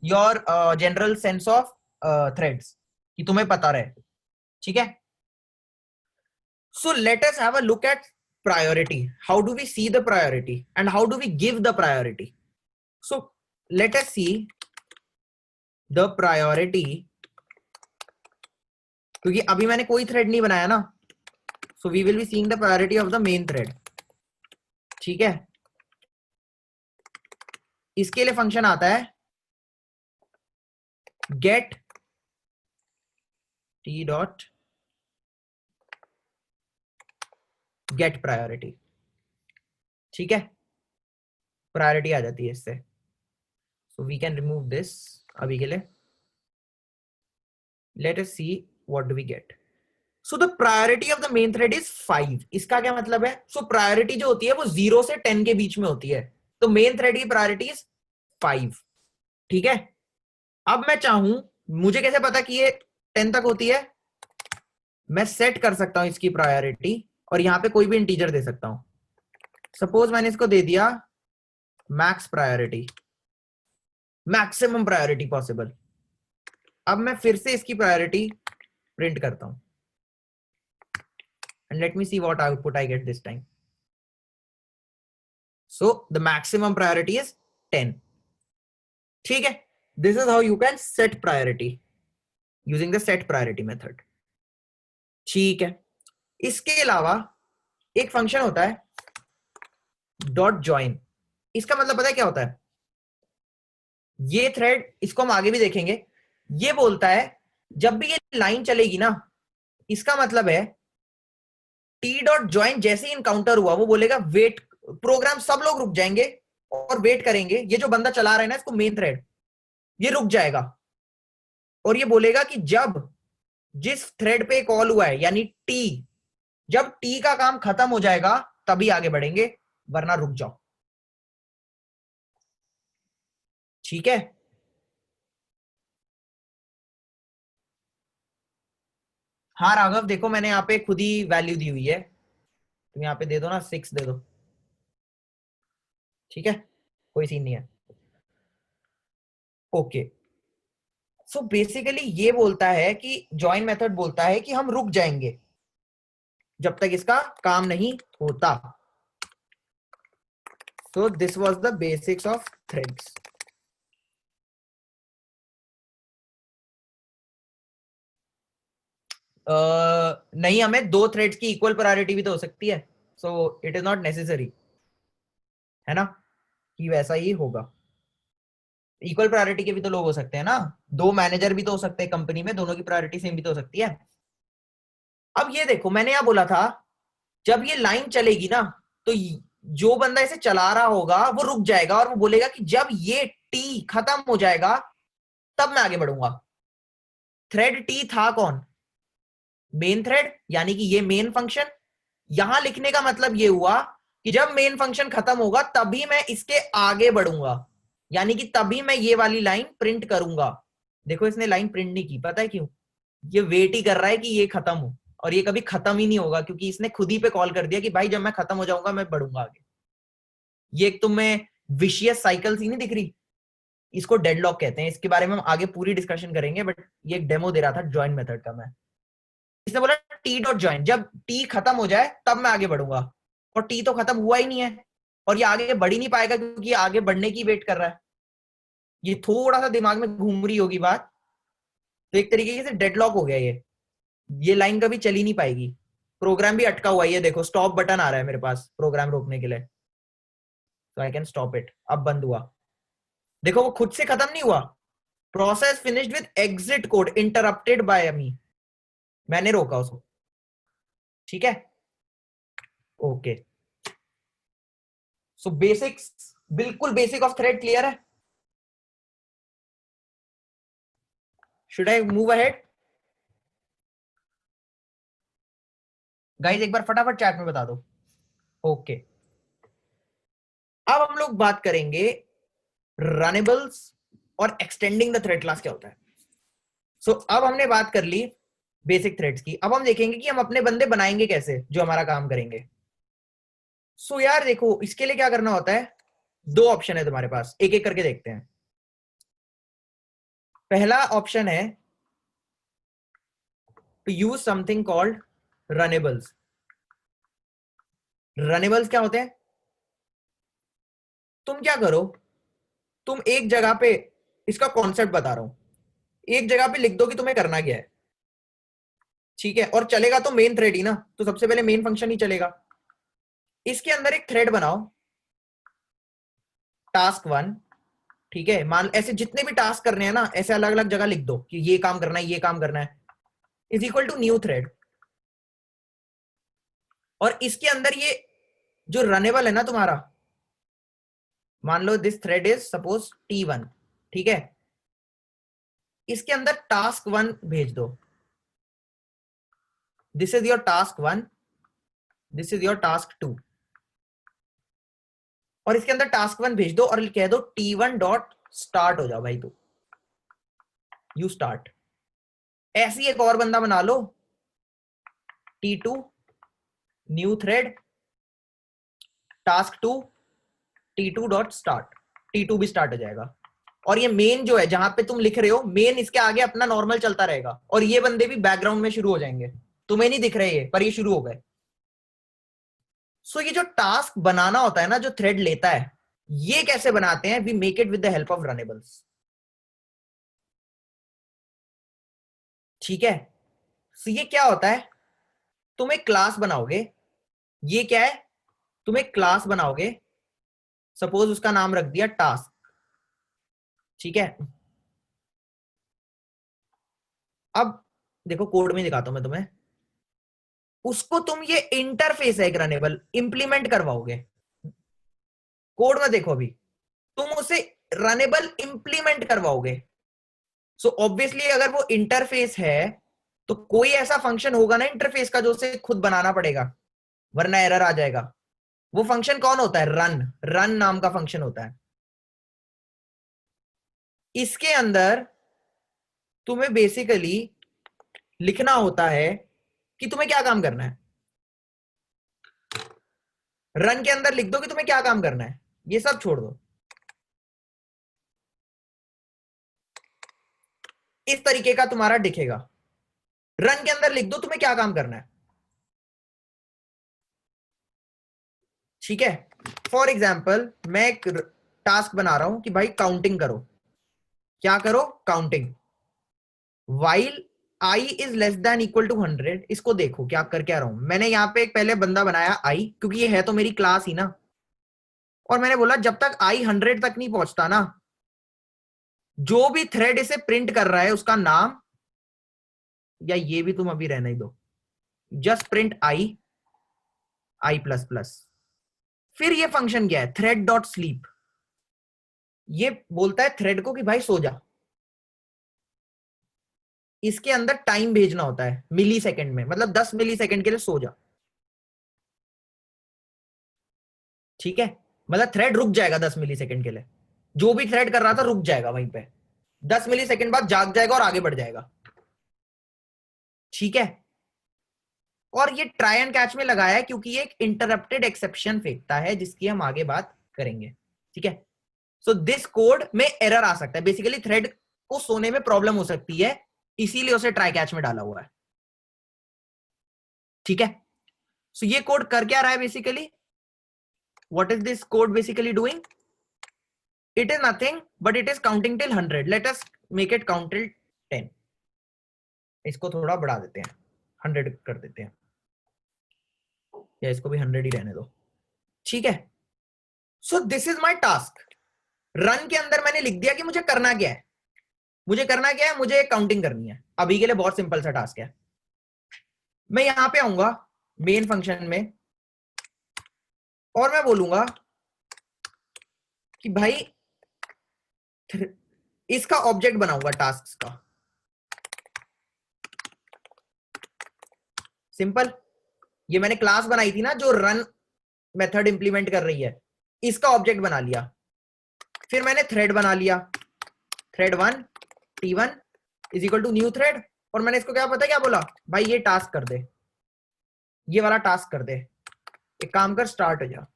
your general sense of threads, कि तुम्हें पता रहे, ठीक है। So let us have a look eight priority. How do we see the priority and how do we give the priority? So let us see the priority, क्योंकि अभी मैंने कोई थ्रेड नहीं बनाया ना, so we will be seeing the priority of the main thread, ठीक है। इसके लिए फंक्शन आता है get t dot get priority, ठीक है। प्रायोरिटी आ जाती है इससे, so we can remove this अभी के लिए। Let us see what do we get. So the priority of the main thread is 5. इसका क्या मतलब है? So priority जो होती है वो 0 से 10 के बीच में होती है, तो main thread की priority is 5, ठीक है। अब मैं चाहूं, मुझे कैसे पता कि ये 10 तक होती है? मैं सेट कर सकता हूं इसकी प्रायोरिटी और यहां पे कोई भी इंटीजर दे सकता हूं। सपोज मैंने इसको दे दिया max priority, maximum priority possible. अब मैं फिर से इसकी प्रायोरिटी प्रिंट करता हूं and let me see what output I get this time. So the maximum priority is 10, ठीक है। This is how you can set priority using the set priority method, ठीक है। इसके अलावा एक फंक्शन होता है डॉट ज्वाइन। इसका मतलब पता है क्या होता है? ये थ्रेड, इसको हम आगे भी देखेंगे, ये बोलता है जब भी ये लाइन चलेगी ना, इसका मतलब है टी डॉट ज्वाइन जैसे ही इनकाउंटर हुआ वो बोलेगा वेट, प्रोग्राम सब लोग रुक जाएंगे और वेट करेंगे। ये जो बंदा चला रहा है ना इसको, मेन थ्रेड, ये रुक जाएगा और ये बोलेगा कि जब जिस थ्रेड पे कॉल हुआ है यानी टी, जब टी का काम खत्म हो जाएगा तभी आगे बढ़ेंगे, वरना रुक जाओ, ठीक है। हाँ राघव, देखो मैंने यहाँ पे खुद ही वैल्यू दी हुई है, तुम यहाँ पे दे दो ना, 6 दे दो, ठीक है, कोई सीन नहीं है। ओके, सो बेसिकली ये बोलता है कि ज्वाइन मेथड बोलता है कि हम रुक जाएंगे जब तक इसका काम नहीं होता। सो this was the basics of threads. नहीं, हमें दो थ्रेड्स की इक्वल प्रायोरिटी भी तो हो सकती है, so it is not necessary, है ना, कि वैसा ही होगा। इक्वल प्रायोरिटी के भी तो लोग हो सकते हैं ना, दो मैनेजर भी तो हो सकते हैं कंपनी में, दोनों की प्रायोरिटी सेम भी तो हो सकती है। अब ये देखो, मैंने यहां बोला था जब ये लाइन चलेगी ना, तो जो बंदा इसे चला रहा होगा वो रुक जाएगा और वो बोलेगा कि जब ये टी खत्म हो जाएगा तब मैं आगे बढ़ूंगा। थ्रेड टी था कौन? मेन थ्रेड, यानी कि ये मेन फंक्शन। यहां लिखने का मतलब ये हुआ कि जब मेन फंक्शन खत्म होगा तभी मैं इसके आगे बढ़ूंगा, यानी कि तभी मैं ये वाली लाइन प्रिंट करूंगा। देखो इसने लाइन प्रिंट नहीं की, पता है क्यों? ये वेट ही कर रहा है कि ये खत्म हो, और ये कभी खत्म ही नहीं होगा क्योंकि इसने खुद ही पे कॉल कर दिया कि भाई जब मैं खत्म हो जाऊंगा मैं बढ़ूंगा आगे। ये एक तुम्हें विशियस साइकिल सी नहीं दिख रही, इसको डेडलॉक कहते हैं। इसके बारे में हम आगे पूरी डिस्कशन करेंगे, बट ये एक डेमो दे रहा था ज्वाइन मेथड का मैं। इसने बोला टी डॉट ज्वाइन, जब टी खत्म हो जाए तब मैं आगे बढ़ूंगा, और टी तो खत्म हुआ ही नहीं है और ये आगे बढ़ ही नहीं पाएगा क्योंकि ये आगे बढ़ने की वेट कर रहा है। ये थोड़ा सा दिमाग में घूम रही होगी बात, तो एक तरीके से डेडलॉक हो गया ये लाइन कभी चली नहीं पाएगी। प्रोग्राम भी अटका हुआ है, ये देखो स्टॉप बटन आ रहा है मेरे पास प्रोग्राम रोकने के लिए, तो आई कैन स्टॉप इट। अब बंद हुआ, देखो वो खुद से खत्म नहीं हुआ। Process finished with exit code interrupted by me, मैंने रोका उसको, ठीक है। ओके, सो बेसिक्स, बिल्कुल बेसिक ऑफ थ्रेड क्लियर है। Should I move ahead guys? एक बार फटाफट चैट में बता दो। ओके, अब हम लोग बात करेंगे रनेबल्स और एक्सटेंडिंग द थ्रेड क्लास क्या होता है। सो अब हमने बात कर ली बेसिक थ्रेड्स की। अब हम देखेंगे कि हम अपने बंदे बनाएंगे कैसे जो हमारा काम करेंगे। सो यार देखो, इसके लिए क्या करना होता है, दो ऑप्शन है तुम्हारे पास, एक एक करके देखते हैं। पहला ऑप्शन है टू यूज समथिंग कॉल्ड रनेबल्स। रनेबल्स क्या होते हैं, तुम क्या करो, तुम एक जगह पे, इसका कॉन्सेप्ट बता रहा हूं, एक जगह पे लिख दो कि तुम्हें करना क्या है, ठीक है, और चलेगा तो मेन थ्रेड ही ना, तो सबसे पहले मेन फंक्शन ही चलेगा। इसके अंदर एक थ्रेड बनाओ, टास्क 1, ठीक है, मान ऐसे जितने भी टास्क करने हैं ना, ऐसे अलग अलग जगह लिख दो कि ये काम करना है, ये काम करना है, is equal to new thread. और इसके अंदर ये जो रनेबल है ना तुम्हारा, मान लो this thread is suppose T1, ठीक है, इसके अंदर टास्क 1 भेज दो, this is your task 1, this is your task 2, और इसके अंदर टास्क 1 भेज दो और कह दो T1 डॉट स्टार्ट हो जाओ भाई, तू यू स्टार्ट। ऐसी एक और बंदा बना लो, T2 new thread task 2 T2 dot start, T2 भी स्टार्ट हो जाएगा। और ये मेन जो है जहां पे तुम लिख रहे हो, मेन इसके आगे अपना नॉर्मल चलता रहेगा, और ये बंदे भी बैकग्राउंड में शुरू हो जाएंगे, तुम्हें नहीं दिख रहे ये, पर ये शुरू हो गए। सो ये जो टास्क बनाना होता है ना, जो थ्रेड लेता है, ये कैसे बनाते हैं, we make it with the help of runnables, ठीक है। सो ये क्या होता है, तुम एक क्लास बनाओगे, ये क्या है, तुम एक क्लास बनाओगे, सपोज उसका नाम रख दिया टास्क, ठीक है। अब देखो कोड में दिखाता हूं मैं तुम्हें, उसको तुम ये इंटरफेस है एक रनेबल इंप्लीमेंट करवाओगे, कोड में देखो अभी, तुम उसे रनेबल इंप्लीमेंट करवाओगे। सो ऑब्वियसली अगर वो इंटरफेस है तो कोई ऐसा फंक्शन होगा ना इंटरफेस का जो उसे खुद बनाना पड़ेगा, वरना एरर आ जाएगा। वो फंक्शन कौन होता है, रन, रन नाम का फंक्शन होता है। इसके अंदर तुम्हें बेसिकली लिखना होता है कि तुम्हें क्या काम करना है, रन के अंदर लिख दो कि तुम्हें क्या काम करना है, ये सब छोड़ दो, इस तरीके का तुम्हारा दिखेगा। रन के अंदर लिख दो तुम्हें क्या काम करना है, ठीक है। फॉर एग्जाम्पल मैं एक टास्क बना रहा हूं कि भाई काउंटिंग करो, क्या करो, counting, while I is less than equal to 100। इसको देखो क्या कर क्या रहा हूं, मैंने यहां पे एक पहले बंदा बनाया आई, क्योंकि ये है तो मेरी क्लास ही ना, और मैंने बोला जब तक आई 100 तक नहीं पहुंचता ना, जो भी थ्रेड इसे प्रिंट कर रहा है उसका नाम, या ये भी तुम अभी रहने ही दो, just print I, I plus plus. फिर ये फंक्शन क्या है, थ्रेड डॉट स्लीप, ये बोलता है थ्रेड को कि भाई सो जा। इसके अंदर टाइम भेजना होता है मिली सेकेंड में, मतलब 10 मिली सेकेंड के लिए सो जा, ठीक है, मतलब थ्रेड रुक जाएगा 10 मिली सेकेंड के लिए, जो भी थ्रेड कर रहा था रुक जाएगा वहीं पे, 10 मिली सेकेंड बाद जाग जाएगा और आगे बढ़ जाएगा, ठीक है। और ये ट्राई एंड कैच में लगाया है क्योंकि ये एक इंटरप्टेड एक्सेप्शन फेंकता है जिसकी हम आगे बात करेंगे, ठीक है। सो दिस कोड में एरर आ सकता है, बेसिकली थ्रेड को सोने में प्रॉब्लम हो सकती है, इसीलिए उसे ट्राई कैच में डाला हुआ है, ठीक है। सो ये कोड कर क्या रहा है basically, what is this code basically doing, it is nothing but it is counting till 100, let us make it count till 10, इसको थोड़ा बढ़ा देते हैं, 100 कर देते हैं, या इसको भी 100 ही रहने दो, ठीक है। So this is my task, run के अंदर मैंने लिख दिया कि मुझे करना क्या है, मुझे करना क्या है, मुझे काउंटिंग करनी है, अभी के लिए बहुत सिंपल सा टास्क है। मैं यहां पे आऊंगा मेन फंक्शन में, और मैं बोलूंगा कि भाई इसका ऑब्जेक्ट बनाऊंगा टास्क का, सिंपल, ये मैंने क्लास बनाई थी ना जो रन मेथड इंप्लीमेंट कर रही है, इसका ऑब्जेक्ट बना लिया। फिर मैंने थ्रेड बना लिया, thread 1 T1 is equal to new thread, और मैंने इसको क्या पता है क्या बोला, भाई ये टास्क कर दे, ये वाला टास्क कर दे, एक काम कर स्टार्ट हो जा।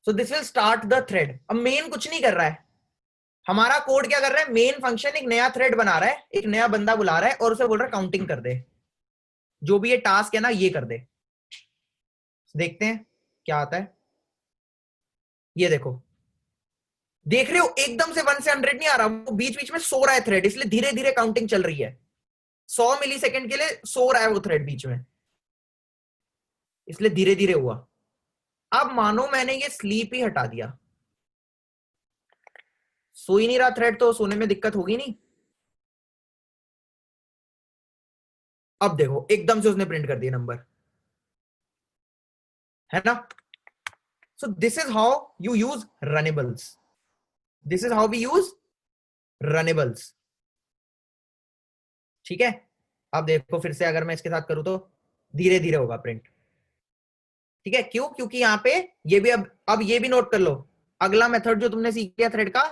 So this will start the thread. अब मेन कुछ नहीं कर रहा है, हमारा कोड क्या कर रहा है, मेन फंक्शन एक नया थ्रेड बना रहा है, एक नया बंदा बुला रहा है और उसे बोल रहा है काउंटिंग कर दे, जो भी ये टास्क है ना ये कर दे। देखते हैं क्या आता है। ये देखो, देख रहे हो एकदम से 1 से 100 नहीं आ रहा, वो बीच बीच में सो रहा है थ्रेड, इसलिए धीरे धीरे काउंटिंग चल रही है। 100 मिली सेकेंड के लिए सो रहा है वो थ्रेड बीच में, इसलिए धीरे धीरे हुआ। अब मानो मैंने ये स्लीप ही हटा दिया, सो ही नहीं रहा थ्रेड, तो सोने में दिक्कत होगी नहीं। अब देखो एकदम से उसने प्रिंट कर दिया नंबर, है ना। So this is how you use runnables, this is how we use runnables. ठीक है, अब देखो फिर से अगर मैं इसके साथ करूं तो धीरे धीरे होगा प्रिंट। ठीक है, क्यों, क्योंकि यहां पे ये भी, अब ये भी नोट कर लो, अगला मेथड जो तुमने सीख लिया थ्रेड का,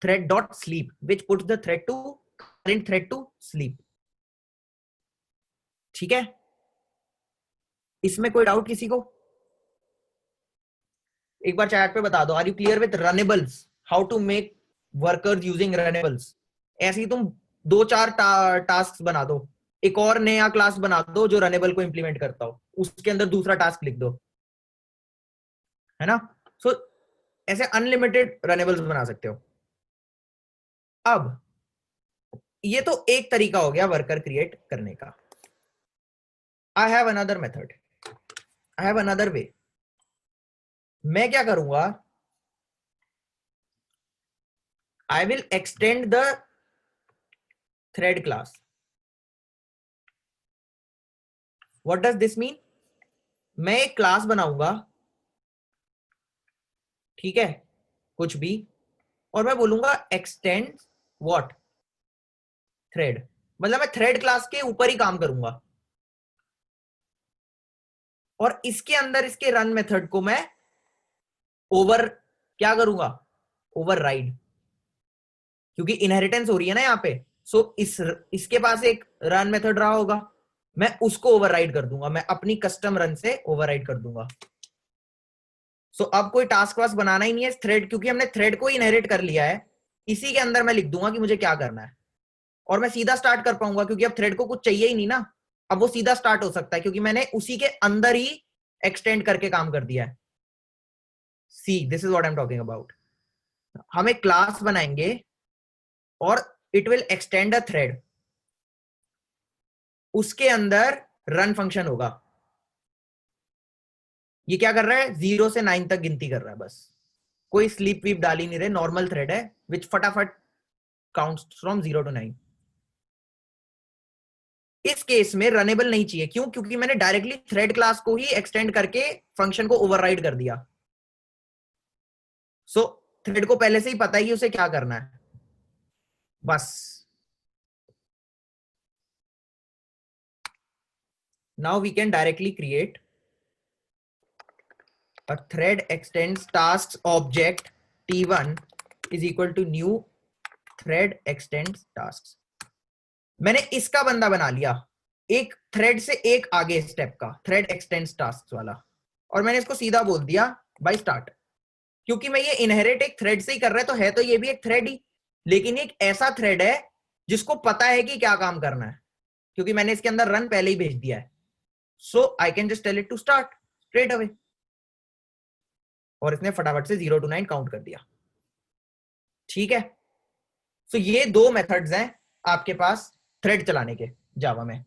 thread dot sleep which puts the thread to current thread to sleep. ठीक है, इसमें कोई डाउट किसी को? एक बार चैट पे बता दो, are you clear with runnables, how to make workers using runnables. ऐसे ही तुम दो चार टास्क बना दो, एक और नया क्लास बना दो जो रनेबल को इंप्लीमेंट करता हो, उसके अंदर दूसरा टास्क लिख दो, है ना। सो ऐसे अनलिमिटेड रनेबल्स बना सकते हो। अब ये तो एक तरीका हो गया वर्कर क्रिएट करने का। I have another method, I have another way. मैं क्या करूंगा, I will extend the thread class. What does this mean, मैं एक क्लास बनाऊंगा, ठीक है, कुछ भी, और मैं बोलूंगा एक्सटेंड व्हाट थ्रेड, मतलब मैं थ्रेड क्लास के ऊपर ही काम करूंगा, और इसके अंदर इसके रन मेथड को मैं ओवर क्या करूंगा, ओवरराइड, क्योंकि इनहेरिटेंस हो रही है ना यहाँ पे। सो इसके पास एक रन मेथड रहा होगा, मैं उसको ओवरराइड कर दूंगा, मैं अपनी कस्टम रन से ओवरराइड कर दूंगा। सो अब कोई टास्क वास्क बनाना ही नहीं है थ्रेड, क्योंकि हमने थ्रेड को इनहेरिट कर लिया है, इसी के अंदर मैं लिख दूंगा कि मुझे क्या करना है, और मैं सीधा स्टार्ट कर पाऊंगा, क्योंकि अब थ्रेड को कुछ चाहिए ही नहीं ना, अब वो सीधा स्टार्ट हो सकता है, क्योंकि मैंने उसी के अंदर ही एक्सटेंड करके काम कर दिया है। See this is what I am talking about. हम एक क्लास बनाएंगे और it will extend a thread, उसके अंदर रन फंक्शन होगा। ये क्या कर रहा है, 0 से 9 तक गिनती कर रहा है बस, कोई स्लीप वीप डाल ही नहीं रहे, नॉर्मल थ्रेड है विच फटाफट काउंट्स फ्रॉम 0 to 9। इस केस में रनेबल नहीं चाहिए, क्यों, क्योंकि मैंने डायरेक्टली थ्रेड क्लास को ही एक्सटेंड करके फंक्शन को ओवरराइड कर दिया। सो थ्रेड को पहले से ही पता है कि उसे क्या करना है, बस। Now we can directly create a thread extends tasks object t1 is equal to new thread extends tasks। मैंने इसका बंदा बना लिया, एक थ्रेड से एक आगे स्टेप का थ्रेड एक्सटेंड्स टास्क वाला, और मैंने इसको सीधा बोल दिया बाय स्टार्ट, क्योंकि मैं ये इनहेरिट एक थ्रेड से ही कर रहा है, तो है तो ये भी एक थ्रेड ही, लेकिन एक ऐसा थ्रेड है जिसको पता है कि क्या काम करना है, क्योंकि मैंने इसके अंदर रन पहले ही भेज दिया है। So I can just tell it to start straight away, और इसने फटाफट से 0 to 9 काउंट कर दिया। ठीक है, सो ये दो मेथड्स हैं आपके पास थ्रेड चलाने के जावा में।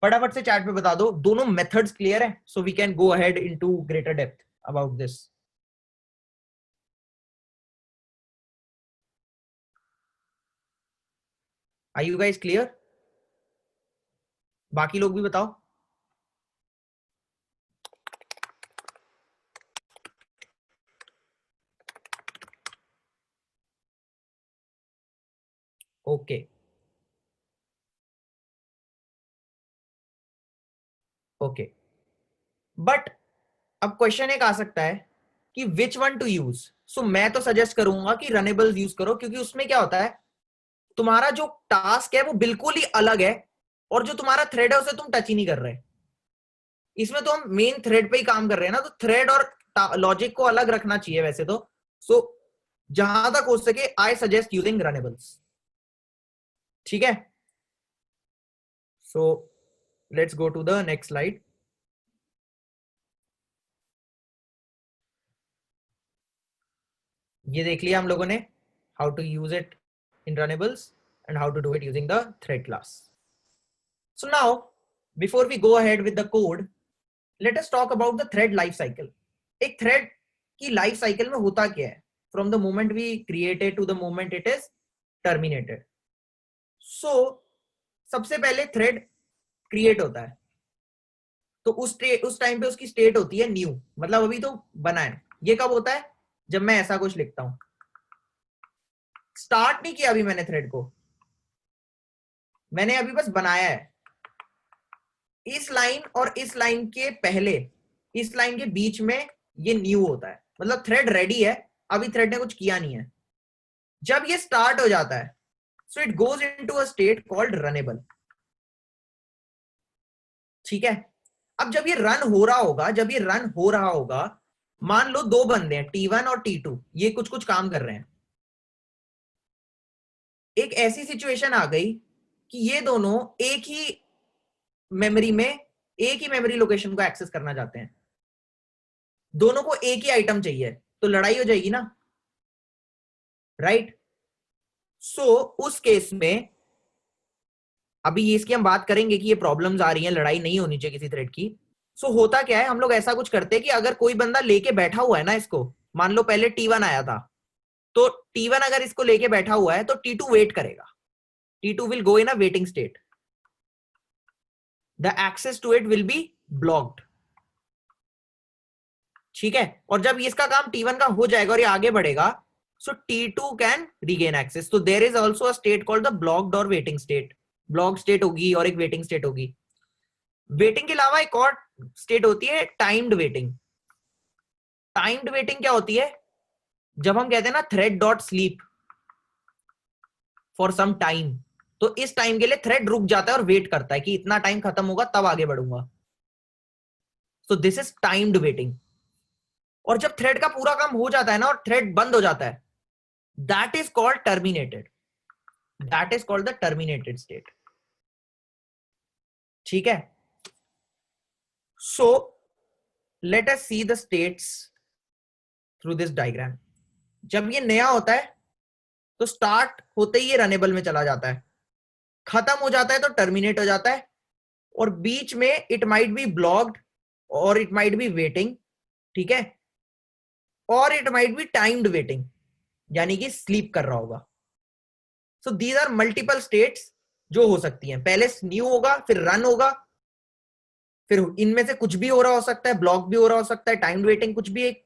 फटाफट से चैट पे बता दो दोनों मेथड्स क्लियर है, so we can go ahead into greater depth about this. Are you guys clear? बाकी लोग भी बताओ। ओके, ओके, बट अब क्वेश्चन एक आ सकता है कि विच वन टू यूज। सो मैं तो सजेस्ट करूंगा कि रनेबल्स यूज करो, क्योंकि उसमें क्या होता है, तुम्हारा जो टास्क है वो बिल्कुल ही अलग है, और जो तुम्हारा थ्रेड है उसे तुम टच ही नहीं कर रहे। इसमें तो हम मेन थ्रेड पे ही काम कर रहे हैं ना, तो थ्रेड और लॉजिक को अलग रखना चाहिए वैसे तो। सो जहां तक हो सके आई सजेस्ट यूजिंग रनेबल्स। ठीक है, so let's go to the next slide. ये देख लिया हम लोगों ने, how to use it in runnables and how to do it using the thread class. So now before we go ahead with the code, let us talk about the thread life cycle. एक thread की life cycle में होता क्या है, from the moment we created to the moment it is terminated. सो सबसे पहले thread create होता है, तो उस टाइम पे उसकी स्टेट होती है न्यू, मतलब अभी तो बना है। ये कब होता है, जब मैं ऐसा कुछ लिखता हूं, स्टार्ट नहीं किया अभी मैंने थ्रेड को, मैंने अभी बस बनाया है। इस लाइन और इस लाइन के पहले, इस लाइन के बीच में ये न्यू होता है, मतलब थ्रेड रेडी है, अभी थ्रेड ने कुछ किया नहीं है। जब ये स्टार्ट हो जाता है, so it goes into a state called runnable. ठीक है, अब जब ये रन हो रहा होगा, जब ये रन हो रहा होगा, मान लो दो बंदे हैं T1 और T2, ये कुछ कुछ काम कर रहे हैं। एक ऐसी सिचुएशन आ गई कि ये दोनों एक ही मेमोरी में, एक ही मेमोरी लोकेशन को एक्सेस करना चाहते हैं, दोनों को एक ही आइटम चाहिए, तो लड़ाई हो जाएगी ना, राइट। सो उस केस में, अभी ये इसकी हम बात करेंगे कि ये प्रॉब्लम्स आ रही हैं, लड़ाई नहीं होनी चाहिए किसी थ्रेड की। सो होता क्या है, हम लोग ऐसा कुछ करते हैं कि अगर कोई बंदा लेके बैठा हुआ है ना इसको, मान लो पहले T1 आया था, तो T1 अगर इसको लेके बैठा हुआ है तो T2 वेट करेगा, T2 will go in a waiting state, the access to it will be blocked. ठीक है, और जब इसका काम T1 का हो जाएगा और ये आगे बढ़ेगा, so T2 can regain access. तो there is also a state called the blocked और वेटिंग स्टेट। ब्लॉक स्टेट होगी और एक वेटिंग स्टेट होगी। वेटिंग के अलावा एक और स्टेट होती है टाइम्ड वेटिंग। टाइम्ड वेटिंग क्या होती है, जब हम कहते हैं ना thread dot sleep for some time, तो इस टाइम के लिए थ्रेड रुक जाता है और वेट करता है कि इतना टाइम खत्म होगा तब आगे बढ़ूंगा। So this is timed waiting. और जब थ्रेड का पूरा काम हो जाता है ना और थ्रेड बंद हो जाता है, that is called terminated, that is called the terminated state. ठीक है, so let us see the states through this diagram. जब ये नया होता है तो स्टार्ट होते ही ये रनेबल में चला जाता है, खत्म हो जाता है तो टर्मिनेट हो जाता है, और बीच में इट माइट बी ब्लॉक्ड और इट माइट बी वेटिंग। ठीक है, और it might be timed waiting, यानी कि स्लीप कर रहा होगा। So these are multiple states जो हो सकती हैं, पहले न्यू होगा, फिर रन होगा, फिर इनमें से कुछ भी हो रहा हो सकता है, ब्लॉक भी हो रहा हो सकता है, टाइम्ड वेटिंग, कुछ भी एक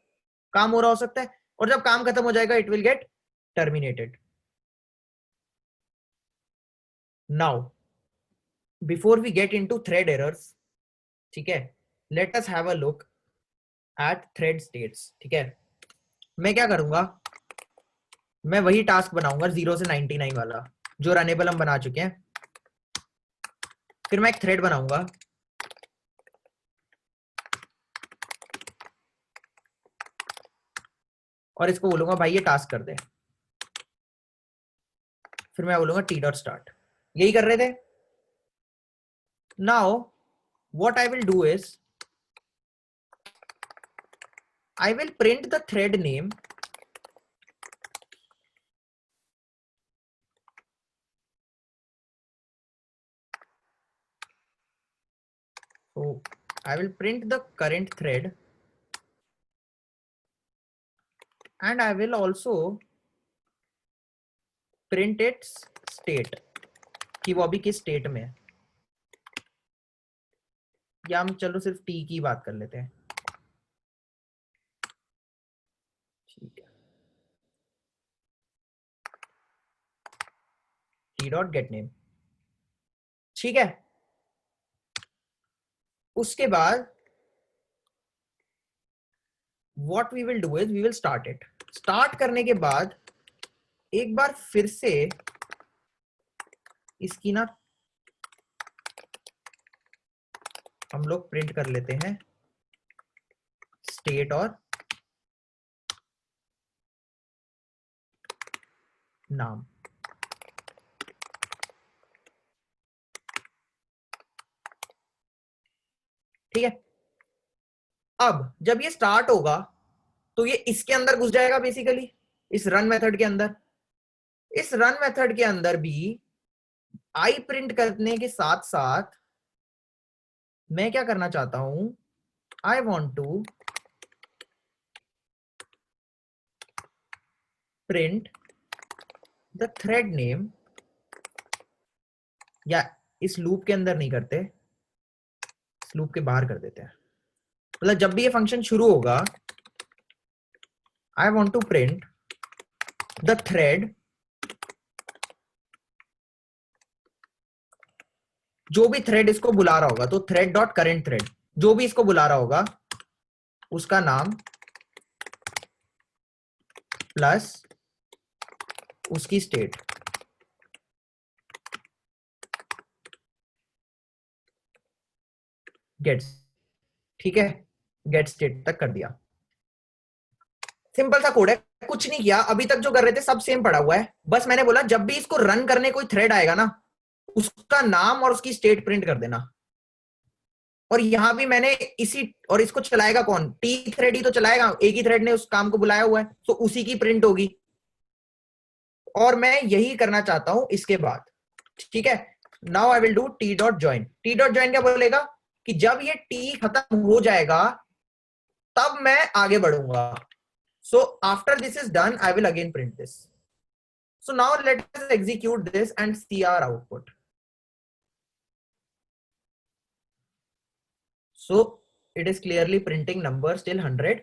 काम हो रहा हो सकता है, और जब काम खत्म हो जाएगा it will get terminated. Now before we get into thread errors, ठीक है, let us have a look at thread states. ठीक है, मैं क्या करूंगा, मैं वही टास्क बनाऊंगा 0 से 99 वाला, जो रनेबल हम बना चुके हैं। फिर मैं एक थ्रेड बनाऊंगा, और इसको बोलूंगा भाई ये टास्क कर दे। फिर मैं बोलूंगा टी डॉट स्टार्ट। यही कर रहे थे। Now what I will do is I will print the thread name, so I will print the current thread and I will also print its state, कि वो अभी किस स्टेट में है। या हम चलो सिर्फ टी की बात कर लेते हैं। ठीक है, टी डॉट गेट नेम। ठीक है, उसके बाद what we will do is we will start it. Start करने के बाद एक बार फिर से इसकी ना हम लोग प्रिंट कर लेते हैं स्टेट और नाम। ठीक है, अब जब ये स्टार्ट होगा तो ये इसके अंदर घुस जाएगा बेसिकली, इस रन मेथड के अंदर। इस रन मेथड के अंदर भी आई प्रिंट करने के साथ साथ मैं क्या करना चाहता हूं, I want to print the thread name, या इस लूप के अंदर नहीं करते, इस लूप के बाहर कर देते हैं। मतलब जब भी ये फंक्शन शुरू होगा, I want to print the thread, जो भी थ्रेड इसको बुला रहा होगा, तो थ्रेड डॉट करेंट थ्रेड, जो भी इसको बुला रहा होगा उसका नाम प्लस उसकी स्टेट। गेट्स, ठीक है, गेट स्टेट तक कर दिया। सिंपल सा कोड है, कुछ नहीं किया अभी तक, जो कर रहे थे सब सेम पड़ा हुआ है। बस मैंने बोला जब भी इसको रन करने कोई थ्रेड आएगा ना, उसका नाम और उसकी स्टेट प्रिंट कर देना। और यहां भी मैंने इसी, और इसको चलाएगा कौन, टी थ्रेड ही तो चलाएगा, एक ही थ्रेड ने उस काम को बुलाया हुआ है, तो उसी की प्रिंट होगी। और मैं यही करना चाहता हूं इसके बाद। ठीक है, now I will do T dot join. T dot join क्या बोलेगा कि जब ये टी खत्म हो जाएगा तब मैं आगे बढ़ूंगा। So after this is done I will again print this. So now let us execute this and see our output. So it is clearly printing number still 100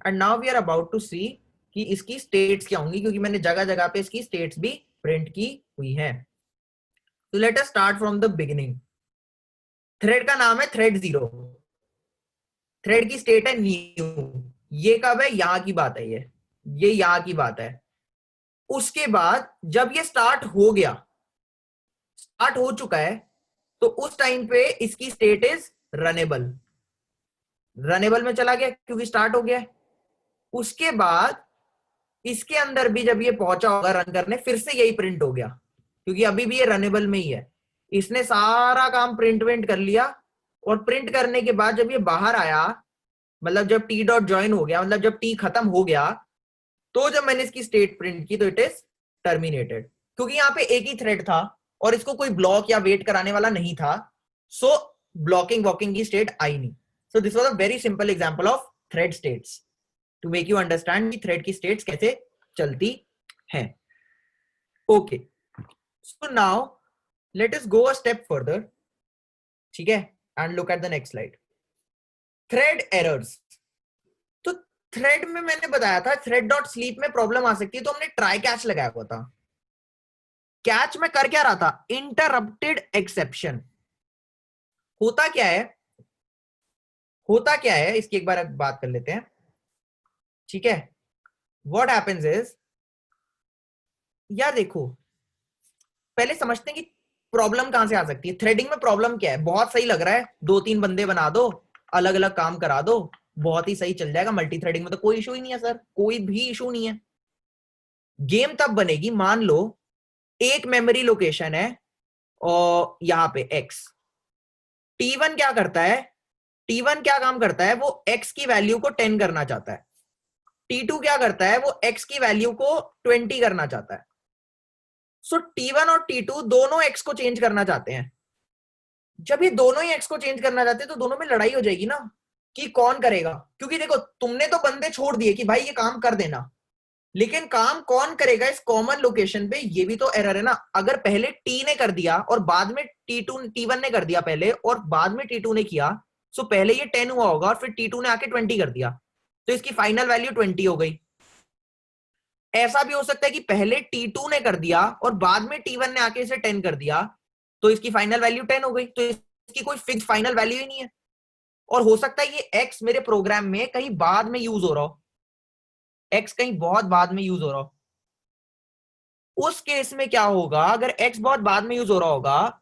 and now we are about to see कि इसकी states क्या होंगी, क्योंकि मैंने जगह जगह पे इसकी states भी print की हुई हैं। So let us start from the beginning. Thread का नाम है थ्रेड 0, थ्रेड की स्टेट है न्यू। ये कब है, यहां की बात है, ये यहां की बात है। उसके बाद जब ये स्टार्ट हो गया, स्टार्ट हो चुका है, तो उस टाइम पे इसकी स्टेट इज रनेबल, रनेबल में चला गया क्योंकि स्टार्ट हो गया है। उसके बाद इसके अंदर भी जब ये पहुंचा होगा रन करने, फिर से यही प्रिंट हो गया, क्योंकि अभी भी ये रनेबल में ही है। इसने सारा काम प्रिंट वेंट कर लिया, और प्रिंट करने के बाद जब ये बाहर आया, मतलब जब टी डॉट ज्वाइन हो गया, मतलब जब टी खत्म हो गया, तो जब मैंने इसकी स्टेट प्रिंट की तो इट इज टर्मिनेटेड, क्योंकि यहाँ पे एक ही थ्रेड था और इसको कोई ब्लॉक या वेट कराने वाला नहीं था। सो ब्लॉकिंग वॉकिंग की स्टेट आई नहीं। So this was a very simple example of thread states to make you understand कि थ्रेड की स्टेट्स कैसे चलती हैं। Okay, so now let us go a step further, ठीक है, and look at the next slide. Thread errors. तो thread में मैंने बताया था थ्रेड डॉट स्लीप में प्रॉब्लम आ सकती है, तो हमने ट्राई कैच लगाया हुआ था। कैच में कर क्या रहा था, इंटरप्टेड एक्सेप्शन। होता क्या है, होता क्या है इसकी एक बार बात कर लेते हैं, ठीक है। व्हाट हैपेंस इज, यार देखो पहले समझते हैं कि प्रॉब्लम कहां से आ सकती है। थ्रेडिंग में प्रॉब्लम क्या है, बहुत सही लग रहा है, 2-3 बंदे बना दो, अलग अलग काम करा दो, बहुत ही सही चल जाएगा। मल्टी थ्रेडिंग में तो कोई इशू ही नहीं है सर, कोई भी इशू नहीं है। गेम तब बनेगी, मान लो एक मेमोरी लोकेशन है और यहां पे x, T1 क्या करता है, T1 क्या काम करता है, वो x की वैल्यू को 10 करना चाहता है। T2 क्या करता है, वो x की वैल्यू को 20 करना चाहता है। सो T1 और T2 दोनों x को चेंज करना चाहते हैं। जब ये दोनों ही x को चेंज करना चाहते हैं तो दोनों में लड़ाई हो जाएगी ना, कि कौन करेगा। क्योंकि देखो तुमने तो बंदे छोड़ दिए कि भाई ये काम कर देना, लेकिन काम कौन करेगा इस कॉमन लोकेशन पे, ये भी तो एरर है ना। अगर पहले टी ने कर दिया और बाद में T1 ने कर दिया पहले और बाद में T2 ने किया, सो पहले ये 10 हुआ होगा और फिर T2 ने आके 20 कर दिया, तो इसकी फाइनल वैल्यू 20 हो गई। ऐसा भी हो सकता है कि पहले T2 ने कर दिया और बाद में T1 ने आके इसे 10 कर दिया, तो इसकी फाइनल वैल्यू 10 हो गई, तो इसकी कोई फिक्स फाइनल वैल्यू ही नहीं है। और हो सकता है ये एक्स मेरे प्रोग्राम में कहीं बाद में यूज हो रहा हो, एक्स कहीं बहुत बाद में यूज हो रहा हो। उस केस में क्या होगा, अगर एक्स बहुत बाद में यूज हो रहा होगा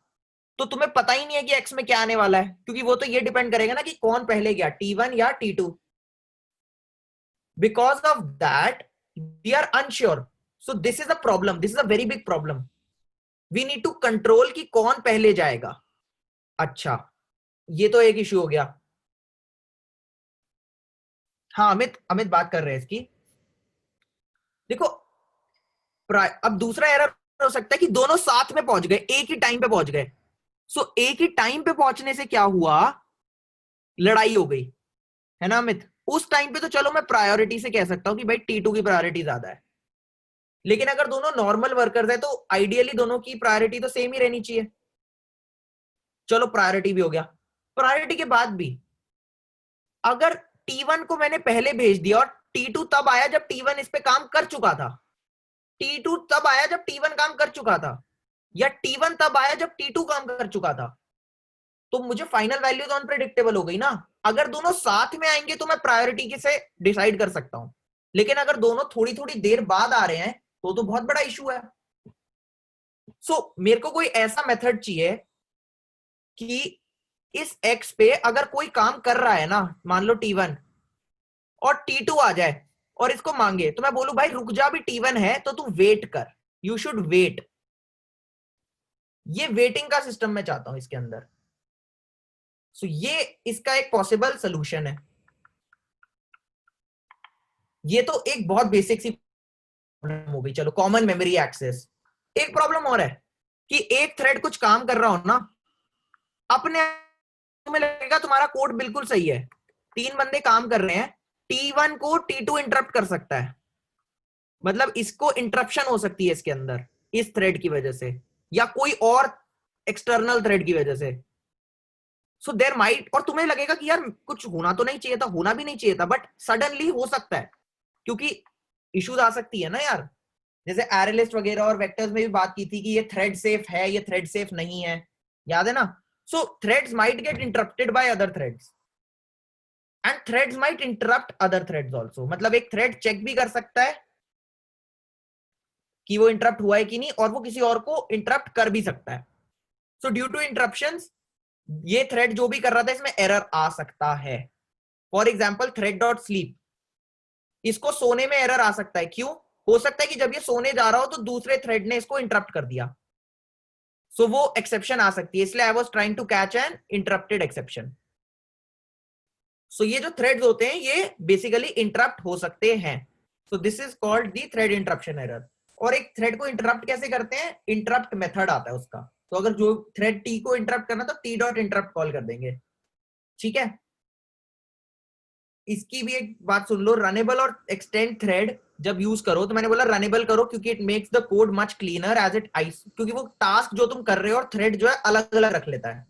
तो तुम्हें पता ही नहीं है कि एक्स में क्या आने वाला है, क्योंकि वो तो ये डिपेंड करेगा ना कि कौन पहले गया, T1 या T2। Because of that we are unsure. So this is a problem, this is a very big problem. We need to control कि कौन पहले जाएगा। अच्छा, ये तो एक इश्यू हो गया। हाँ अमित, अमित बात कर रहे हैं इसकी। देखो अब दूसरा एरर हो सकता है कि दोनों साथ में पहुंच गए, एक ही टाइम पे पहुंच गए। सो एक ही टाइम पे पहुंचने से क्या हुआ, लड़ाई हो गई, है ना अमित। उस टाइम पे तो चलो मैं प्रायोरिटी से कह सकता हूं कि भाई T2 की प्रायोरिटी ज्यादा है, लेकिन अगर दोनों नॉर्मल वर्कर्स है तो आइडियली दोनों की प्रायोरिटी तो सेम ही रहनी चाहिए। चलो प्रायोरिटी भी हो गया। प्रायोरिटी के बाद भी अगर T1 को मैंने पहले भेज दिया और T2 तब आया जब T1 इस पे काम कर चुका था, T2 तब आया जब T1 काम कर चुका था, या T1 तब आया जब T2 काम कर चुका था, तो मुझे फाइनल वैल्यू तो अनप्रेडिक्टेबल हो गई ना। अगर दोनों साथ में आएंगे तो मैं प्रायोरिटी से डिसाइड कर सकता हूं, लेकिन अगर दोनों थोड़ी थोड़ी देर बाद आ रहे हैं तो बहुत बड़ा इशू है। मेरे को कोई ऐसा मेथड चाहिए कि इस एक्स पे अगर कोई काम कर रहा है ना, मान लो T1, और T2 आ जाए और इसको मांगे तो मैं बोलूं भाई रुक जा, भी T1 है तो तू वेट कर, यू शुड वेट। ये वेटिंग का सिस्टम मैं चाहता हूं इसके अंदर। ये इसका एक पॉसिबल सोल्यूशन है। ये तो एक बहुत बेसिक सी प्रॉब्लम हो गई। चलो कॉमन मेमोरी एक्सेस। एक प्रॉब्लम और है कि एक थ्रेड कुछ काम कर रहा हो ना, अपने में लगेगा तुम्हारा कोड बिल्कुल सही है, 3 बंदे काम कर रहे हैं, T1 को T2 इंटरप्ट कर सकता है, मतलब इसको इंटरप्शन हो सकती है इसके अंदर इस थ्रेड की वजह से, या कोई और एक्सटर्नल थ्रेड की वजह से। सो देयर माइट, और तुम्हें लगेगा कि यार कुछ होना तो नहीं चाहिए था, होना भी नहीं चाहिए था, बट सडनली हो सकता है, क्योंकि इश्यूज आ सकती है ना यार। जैसे एरेलिस्ट वगैरह और वेक्टर्स में भी बात की थी कि ये थ्रेड सेफ है, ये थ्रेड सेफ नहीं है, याद है ना। So threads might get interrupted by other threads and threads might interrupt other threads also. मतलब एक थ्रेड चेक भी कर सकता है कि वो इंटरप्ट हुआ है कि नहीं, और वो किसी और को इंटरप्ट कर भी सकता है। सो ड्यू टू इंटरप्शंस ये थ्रेड जो भी कर रहा था इसमें एरर आ सकता है। For example thread dot sleep, इसको सोने में एरर आ सकता है। क्यों? हो सकता है कि जब ये सोने जा रहा हो तो दूसरे थ्रेड ने इसको इंटरप्ट कर दिया, सो वो एक्सेप्शन आ सकती है। इसलिए I was trying to catch an interrupted exception. So ये जो थ्रेड्स होते हैं ये बेसिकली इंटरप्ट हो सकते हैं। So this is called the thread interruption error. और एक थ्रेड को इंटरप्ट कैसे करते हैं, इंटरप्ट मेथड आता है उसका। तो अगर जो थ्रेड टी को इंटरप्ट करना तो टी डॉट इंटरप्ट कॉल कर देंगे, ठीक है। इसकी भी एक बात सुन लो, रनेबल और एक्सटेंड थ्रेड जब यूज करो तो मैंने बोला रनेबल करो क्योंकि it makes the code much cleaner as it is, क्योंकि वो टास्क जो तुम कर रहे हो और थ्रेड जो है अलग अलग रख लेता है।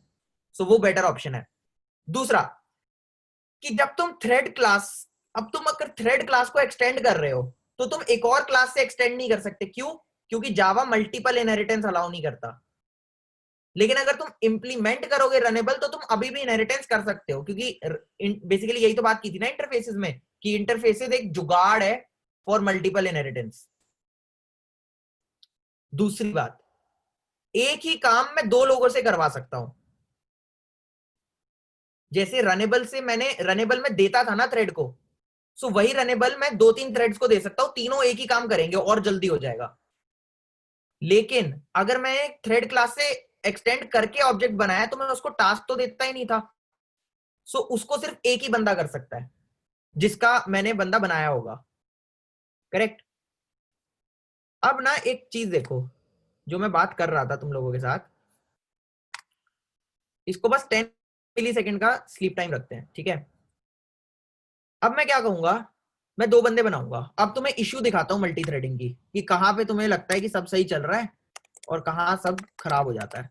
सो वो बेटर ऑप्शन है। दूसरा कि जब तुम थ्रेड क्लास, अब तुम अगर थ्रेड क्लास को एक्सटेंड कर रहे हो तो तुम एक और क्लास से एक्सटेंड नहीं कर सकते। क्यों? क्योंकि जावा मल्टीपल इनहेरिटेंस अलाउ नहीं करता। लेकिन अगर तुम इंप्लीमेंट करोगे रनेबल तो तुम अभी भी इनहेरिटेंस कर सकते हो, क्योंकि बेसिकली यही तो बात की थी ना इंटरफेसेस में, कि इंटरफेसेस एक जुगाड़ है फॉर मल्टीपल इनहेरिटेंस। दूसरी बात, एक ही काम मैं दो लोगों से करवा सकता हूं। जैसे रनेबल से मैंने, रनेबल में देता था ना थ्रेड को, सो वही रनेबल मैं 2-3 थ्रेड्स को दे सकता हूं, तीनों एक ही काम करेंगे और जल्दी हो जाएगा। लेकिन अगर मैं एक थ्रेड क्लास से एक्सटेंड करके ऑब्जेक्ट बनाया तो मैं उसको टास्क तो देता ही नहीं था। सो उसको सिर्फ एक ही बंदा कर सकता है जिसका मैंने बंदा बनाया होगा, करेक्ट। अब ना एक चीज देखो, जो मैं बात कर रहा था तुम लोगों के साथ, इसको बस 10 मिली सेकेंड का स्लीप टाइम रखते हैं, ठीक है। अब मैं क्या कहूंगा, मैं 2 बंदे बनाऊंगा। अब तुम्हें इश्यू दिखाता हूं मल्टी थ्रेडिंग की, कि कहां पे तुम्हें लगता है कि सब सही चल रहा है और कहां सब खराब हो जाता है।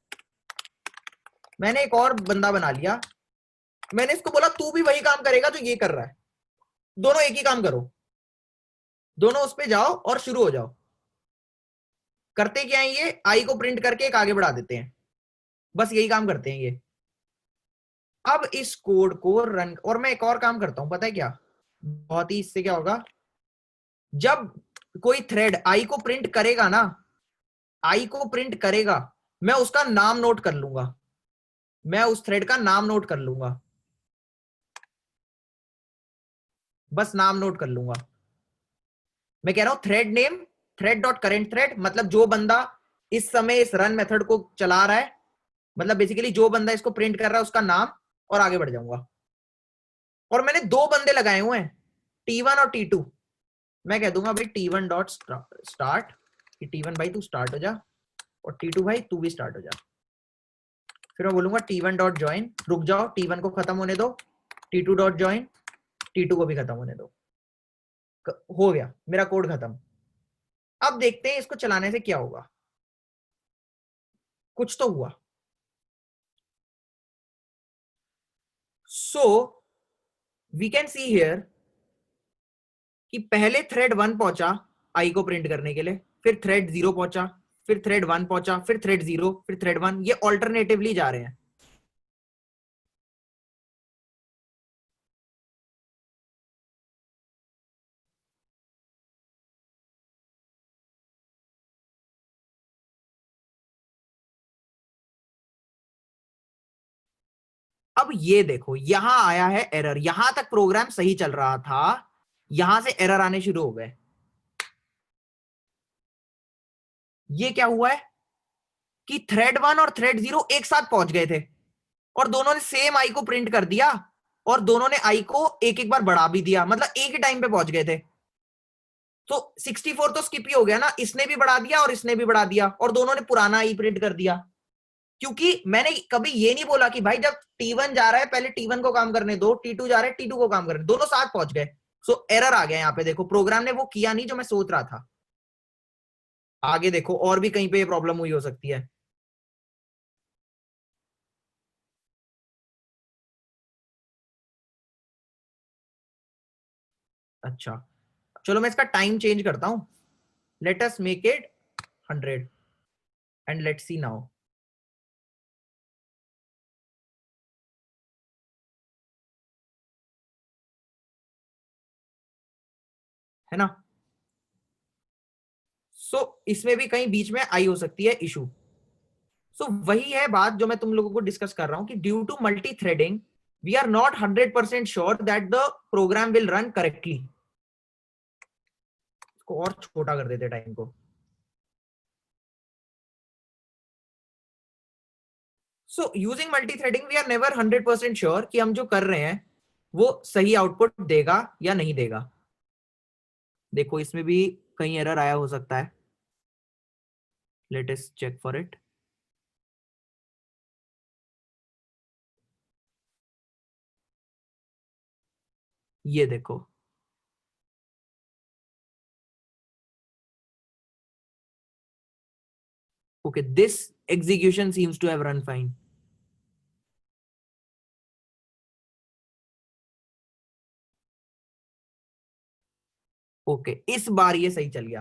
मैंने एक और बंदा बना लिया, मैंने इसको बोला तू भी वही काम करेगा जो ये कर रहा है, दोनों एक ही काम करो, दोनों उस पे जाओ और शुरू हो जाओ। करते क्या है, ये आई को प्रिंट करके एक आगे बढ़ा देते हैं, बस यही काम करते हैं ये। अब इस कोड को रन, और मैं एक और काम करता हूं, पता है क्या, बहुत ही, इससे क्या होगा, जब कोई थ्रेड आई को प्रिंट करेगा ना, आई को प्रिंट करेगा, मैं उसका नाम नोट कर लूंगा, मैं उस थ्रेड का नाम नोट कर लूंगा, बस नाम नोट कर लूंगा। मैं कह रहा हूं thread name, thread dot current thread, मतलब जो बंदा इस समय इस रन मेथड को चला रहा है, मतलब बेसिकली जो बंदा इसको प्रिंट कर रहा है उसका नाम, और आगे बढ़ जाऊंगा। और मैंने दो बंदे लगाए हुए हैं, T1 और T2। मैं कह दूंगा भाई T1 डॉट स्टार्ट, T1 भाई तू स्टार्ट हो जा, और T2 भाई तू भी स्टार्ट हो जा। फिर मैं बोलूंगा T1 डॉट ज्वाइन, रुक जाओ, T1 को खत्म होने दो, T2 डॉट ज्वाइन, T2 को भी खत्म होने दो। हो गया मेरा कोड खत्म। अब देखते हैं इसको चलाने से क्या होगा, कुछ तो हुआ। So we can see here कि पहले थ्रेड 1 पहुंचा आई को प्रिंट करने के लिए, फिर थ्रेड 0 पहुंचा, फिर थ्रेड 1 पहुंचा, फिर थ्रेड 0, फिर थ्रेड 1, ये ऑल्टरनेटिवली जा रहे हैं। अब ये देखो यहां आया है एरर, यहां तक प्रोग्राम सही चल रहा था, यहां से एरर आने शुरू हो गए। ये क्या हुआ है कि थ्रेड 1 और थ्रेड 0 एक साथ पहुंच गए थे, और दोनों ने सेम आई को प्रिंट कर दिया, और दोनों ने आई को एक एक बार बढ़ा भी दिया, मतलब एक ही टाइम पे पहुंच गए थे। तो 64 तो स्किप ही हो गया ना, इसने भी बढ़ा दिया और इसने भी बढ़ा दिया, और दोनों ने पुराना आई प्रिंट कर दिया। क्योंकि मैंने कभी ये नहीं बोला कि भाई जब T1 जा रहा है पहले T1 को काम करने दो, T2 जा रहा है T2 को काम करने, दोनों साथ पहुंच गए। सो एरर आ गया यहाँ पे, देखो प्रोग्राम ने वो किया नहीं जो मैं सोच रहा था। आगे देखो और भी कहीं पे ये प्रॉब्लम हुई हो सकती है। अच्छा चलो मैं इसका टाइम चेंज करता हूं, let us make it 100 and let's see now. है ना, सो इसमें भी कहीं बीच में आई हो सकती है इशू। सो वही है बात जो मैं तुम लोगों को डिस्कस कर रहा हूं कि due to multi threading we are not 100% sure that the program will run correctly. इसको और छोटा कर देते टाइम को। So using multi threading we are never 100% sure कि हम जो कर रहे हैं वो सही आउटपुट देगा या नहीं देगा। देखो इसमें भी कहीं एरर आया हो सकता है, let us check for it. ये देखो, okay, this execution seems to have run fine. Okay इस बार ये सही चल गया,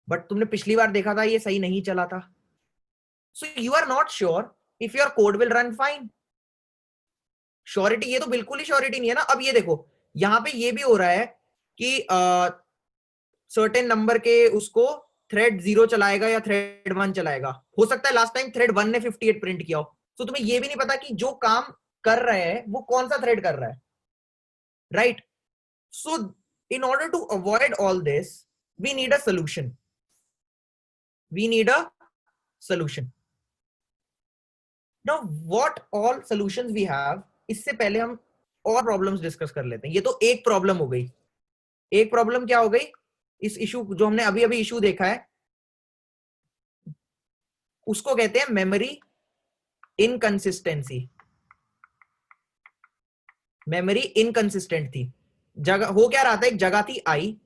बट तुमने पिछली बार देखा था ये सही नहीं चला था। So you are not sure if your code will run fine. Surety, ये तो बिल्कुल ही श्योरिटी नहीं है ना। अब ये देखो यहां पे ये भी हो रहा है कि सर्टेन नंबर के उसको थ्रेड 0 चलाएगा या थ्रेड 1 चलाएगा। हो सकता है लास्ट टाइम थ्रेड 1 ने 58 प्रिंट किया हो, तो तुम्हें ये भी नहीं पता कि जो काम कर रहे हैं वो कौन सा थ्रेड कर रहा है, right. So in order to avoid all this we need a solution, we need a solution. Now what all solutions we have, इससे पहले हम और प्रॉब्लम्स डिस्कस कर लेते हैं। ये तो एक प्रॉब्लम हो गई। एक प्रॉब्लम क्या हो गई, इस इशू जो हमने अभी अभी इशू देखा है उसको कहते हैं मेमोरी इनकंसिस्टेंसी। मेमोरी इनकंसिस्टेंट थी, जगह हो क्या रहा था, एक जगह थी आई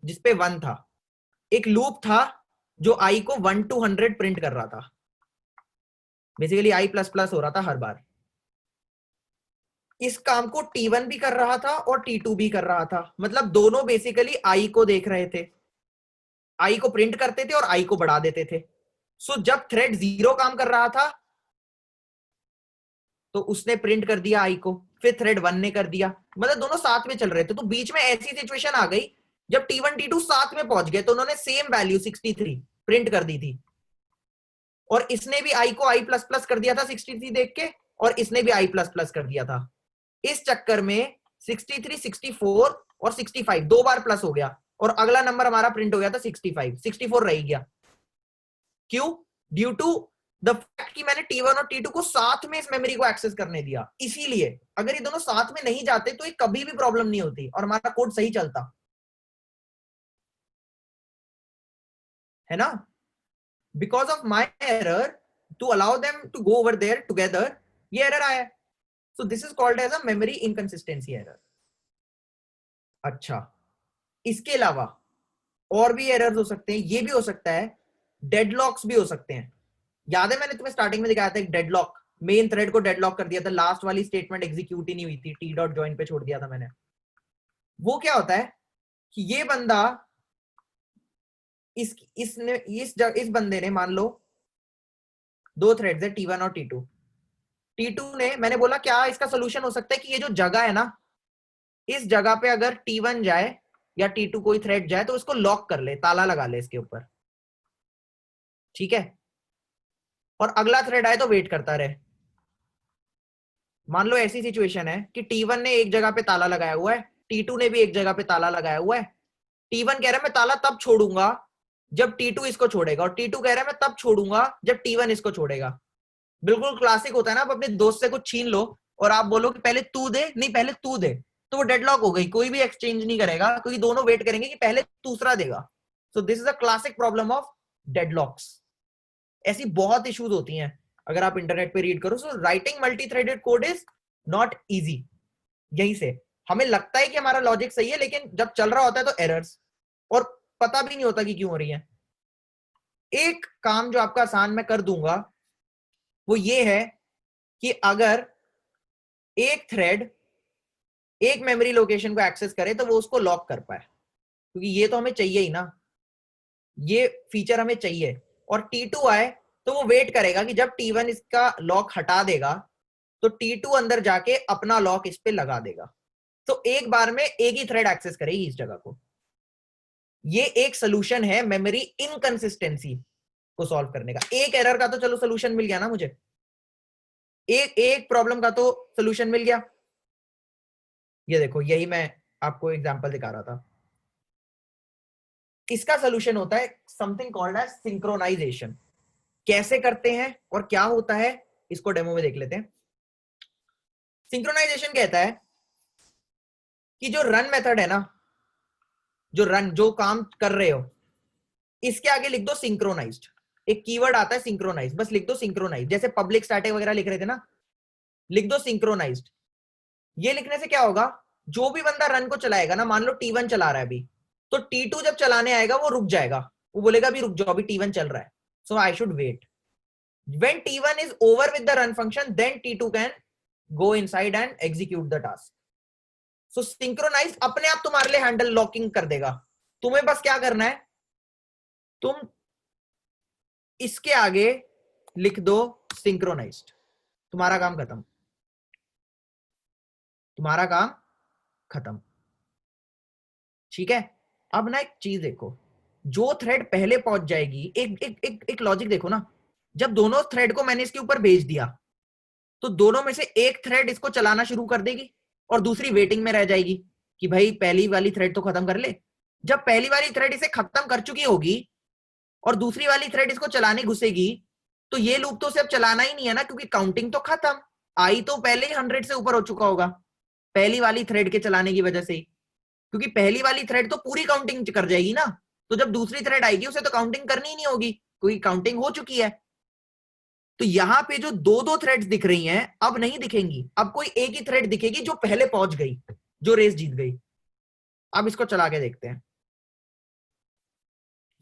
जिसपे 1 था, एक लूप था जो आई को 1 to 100 प्रिंट कर रहा था, बेसिकली आई प्लस प्लस हो रहा था हर बार। इस काम को T1 भी कर रहा था और T2 भी कर रहा था, मतलब दोनों बेसिकली आई को देख रहे थे, आई को प्रिंट करते थे और आई को बढ़ा देते थे। सो जब थ्रेड 0 काम कर रहा था तो उसने प्रिंट कर दिया आई को, फिर थ्रेड 1 ने कर दिया, मतलब दोनों साथ में चल रहे थे। तो बीच में ऐसी सिचुएशन आ गई जब T1 T2 साथ में पहुंच गए तो उन्होंने सेम वैल्यू 63 प्रिंट कर दी थी, और इसने भी आई को आई प्लस प्लस कर दिया था 63 देख के, और इसने भी आई प्लस प्लस कर दिया था। इस चक्कर में 63, 64 और 65 दो बार प्लस हो गया, और अगला नंबर हमारा प्रिंट हो गया था 65, 64 रह गया। क्यों? ड्यू टू द फैक्ट कि मैंने T1 और T2 को साथ में इस मेमोरी को एक्सेस करने दिया। इसीलिए अगर ये दोनों साथ में नहीं जाते तो ये कभी भी प्रॉब्लम नहीं होती और हमारा कोड सही चलता है ना। Because of my error to allow them to go over there together, ये एरर आया। So this is called as a memory inconsistency error. अच्छा, इसके अलावा और भी एरर्स हो सकते हैं। ये भी हो सकता है, डेडलॉक्स भी हो सकते हैं। याद है मैंने तुम्हें स्टार्टिंग में दिखाया था एक डेडलॉक, मेन थ्रेड को डेडलॉक कर दिया था, लास्ट वाली स्टेटमेंट एग्जीक्यूट ही नहीं हुई थी, टी डॉट ज्वाइन पे छोड़ दिया था मैंने। वो क्या होता है कि ये बंदा इस बंदे ने, मान लो दो थ्रेड्स है T1 और T2। T2 ने, मैंने बोला क्या इसका सोल्यूशन हो सकता है कि ये जो जगह है ना, इस जगह पे अगर T1 जाए या T2 कोई थ्रेड जाए तो उसको लॉक कर ले, ताला लगा ले इसके ऊपर, ठीक है, और अगला थ्रेड आए तो वेट करता रहे। मान लो ऐसी सिचुएशन है कि T1 ने एक जगह पे ताला लगाया हुआ है, T2 ने भी एक जगह पे ताला लगाया हुआ है। T1 कह रहा है मैं ताला तब छोड़ूंगा जब T2 इसको छोड़ेगा, और T2 कह रहा है मैं तब छोड़ूंगा जब T1 इसको छोड़ेगा। बिल्कुल क्लासिक होता है ना, आप अपने दोस्त से कुछ छीन लो और आप बोलो कि पहले तू दे, नहीं पहले तू दे, तो वो डेडलॉक हो गई, कोई भी एक्सचेंज नहीं करेगा क्योंकि दोनों वेट करेंगे कि पहले दूसरा देगा। सो this is a classic problem of deadlocks. ऐसी बहुत इश्यूज होती हैं अगर आप इंटरनेट पे रीड करो। So writing multi threaded code is not easy. यहीं से हमें लगता है कि हमारा लॉजिक सही है, लेकिन जब चल रहा होता है तो एरर्स, और पता भी नहीं होता कि क्यों हो रही है। एक काम जो आपका आसान मैं कर दूंगा वो ये है कि अगर एक थ्रेड एक मेमोरी लोकेशन को एक्सेस करे तो वो उसको लॉक कर पाए, क्योंकि ये तो हमें चाहिए ही ना, ये फीचर हमें चाहिए। और T2 आए तो वो वेट करेगा कि जब T1 इसका लॉक हटा देगा तो T2 अंदर जाके अपना लॉक इस पे लगा देगा, तो एक बार में एक ही थ्रेड एक्सेस करेगी इस जगह को। ये एक सोल्यूशन है मेमोरी इनकंसिस्टेंसी को सॉल्व करने का। एक एरर का तो चलो सोल्यूशन मिल गया ना मुझे, एक एक प्रॉब्लम का तो सोल्यूशन मिल गया। ये देखो, यही मैं आपको एग्जांपल दिखा रहा था। इसका सोल्यूशन होता है समथिंग कॉल्ड एज सिंक्रोनाइजेशन। कैसे करते हैं और क्या होता है इसको डेमो में देख लेते हैं। सिंक्रोनाइजेशन कहता है कि जो रन मेथड है ना, जो काम कर रहे हो, इसके आगे लिख दो सिंक्रोनाइज्ड। एक कीवर्ड आता है सिंक्रोनाइज, बस लिख दो सिंक्रोनाइज, जैसे पब्लिक स्टैटिक वगैरह लिख रहे थे ना, लिख दो सिंक्रोनाइज्ड। ये लिखने से क्या होगा, जो भी बंदा रन को चलाएगा ना, मान लो T1 चला रहा है अभी, तो T2 जब चलाने आएगा वो रुक जाएगा, वो बोलेगा अभी रुक जाओ, अभी T1 चल रहा है, so I should wait. When T1 is over with the run function, then T2 can go inside and execute the task. So synchronize अपने आप तुम्हारे लिए हैंडल लॉकिंग कर देगा। तुम्हें बस क्या करना है, तुम इसके आगे लिख दो सिंक्रोनाइज्ड, तुम्हारा काम खत्म, तुम्हारा काम खत्म, ठीक है। अब ना एक चीज देखो, जो थ्रेड पहले पहुंच जाएगी, एक एक एक, एक लॉजिक देखो ना, जब दोनों थ्रेड को मैंने इसके ऊपर भेज दिया तो दोनों में से एक थ्रेड इसको चलाना शुरू कर देगी और दूसरी वेटिंग में रह जाएगी कि भाई पहली वाली थ्रेड तो खत्म कर ले। जब पहली वाली थ्रेड इसे खत्म कर चुकी होगी और दूसरी वाली थ्रेड इसको चलाने घुसेगी, तो ये लूप तो उसे अब चलाना ही नहीं है ना, क्योंकि काउंटिंग तो खत्म, आई तो पहले ही 100 से ऊपर हो चुका होगा पहली वाली थ्रेड के चलाने की वजह से ही, क्योंकि पहली वाली थ्रेड तो पूरी काउंटिंग कर जाएगी ना, तो जब दूसरी थ्रेड आएगी उसे तो काउंटिंग करनी ही नहीं होगी क्योंकि काउंटिंग हो चुकी है। तो यहां पे जो दो दो थ्रेड्स दिख रही हैं अब नहीं दिखेंगी, अब कोई एक ही थ्रेड दिखेगी जो पहले पहुंच गई, जो रेस जीत गई। अब इसको चला के देखते हैं।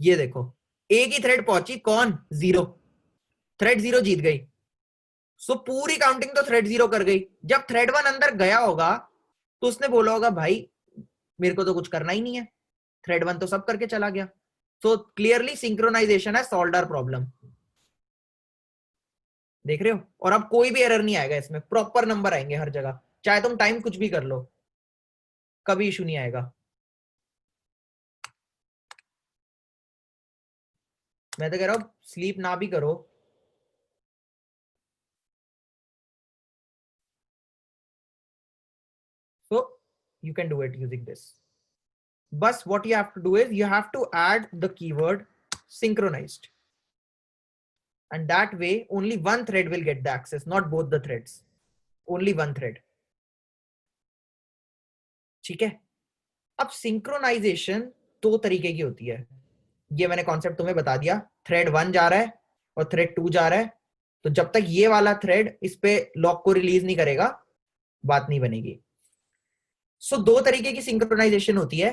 ये देखो, एक ही थ्रेड पहुंची, कौन, जीरो, थ्रेड जीरो जीत गई। सो पूरी काउंटिंग तो थ्रेड जीरो कर गई। जब थ्रेड वन अंदर गया होगा तो उसने बोला होगा भाई मेरे को तो कुछ करना ही नहीं है, थ्रेड वन तो सब करके चला गया। सो क्लियरली सिंक्रोनाइजेशन है सॉल्व्ड आवर प्रॉब्लम। देख रहे हो? और अब कोई भी एरर नहीं आएगा इसमें, प्रॉपर नंबर आएंगे हर जगह, चाहे तुम टाइम कुछ भी कर लो, कभी इशू नहीं आएगा। मैं तो कह रहा हूं स्लीप ना भी करो, so you can do it using this. But what you have to do is you have to add the keyword synchronized, and that way only one thread will get the access, not both the threads, only one thread. ठीक है? अब synchronisation दो तरीके की होती है, ये मैंने कॉन्सेप्ट तुम्हें बता दिया। थ्रेड 1 जा रहा है और थ्रेड 2 जा रहा है, तो जब तक ये वाला थ्रेड इस पे लॉक को रिलीज नहीं करेगा बात नहीं बनेगी। सो दो तरीके की सिंक्रोनाइजेशन होती है,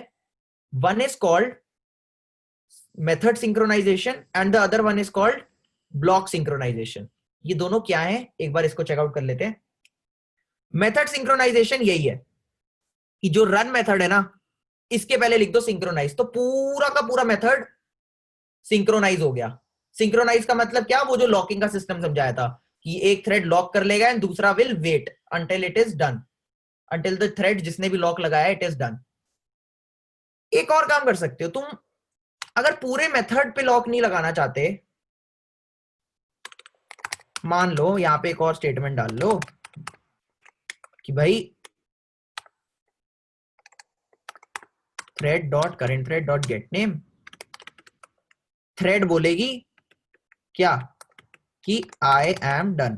one is called method synchronization and the other one is called block synchronization. ये दोनों क्या है, एक बार इसको चेकआउट कर लेते हैं। मेथड सिंक्रोनाइजेशन यही है कि जो रन मेथड है ना, इसके पहले लिख दो सिंक्रोनाइज, तो पूरा का पूरा मेथड सिंक्रोनाइज हो गया। सिंक्रोनाइज का मतलब क्या, वो जो लॉकिंग का सिस्टम समझाया था कि एक थ्रेड लॉक कर लेगा एंड दूसरा will wait until it is done, until the thread जिसने भी लॉक लगाया इट इज डन। एक और काम कर सकते हो तुम, अगर पूरे मेथड पे लॉक नहीं लगाना चाहते, मान लो यहां पे एक और स्टेटमेंट डाल लो कि भाई thread dot current thread dot get name, thread बोलेगी क्या कि आई एम डन।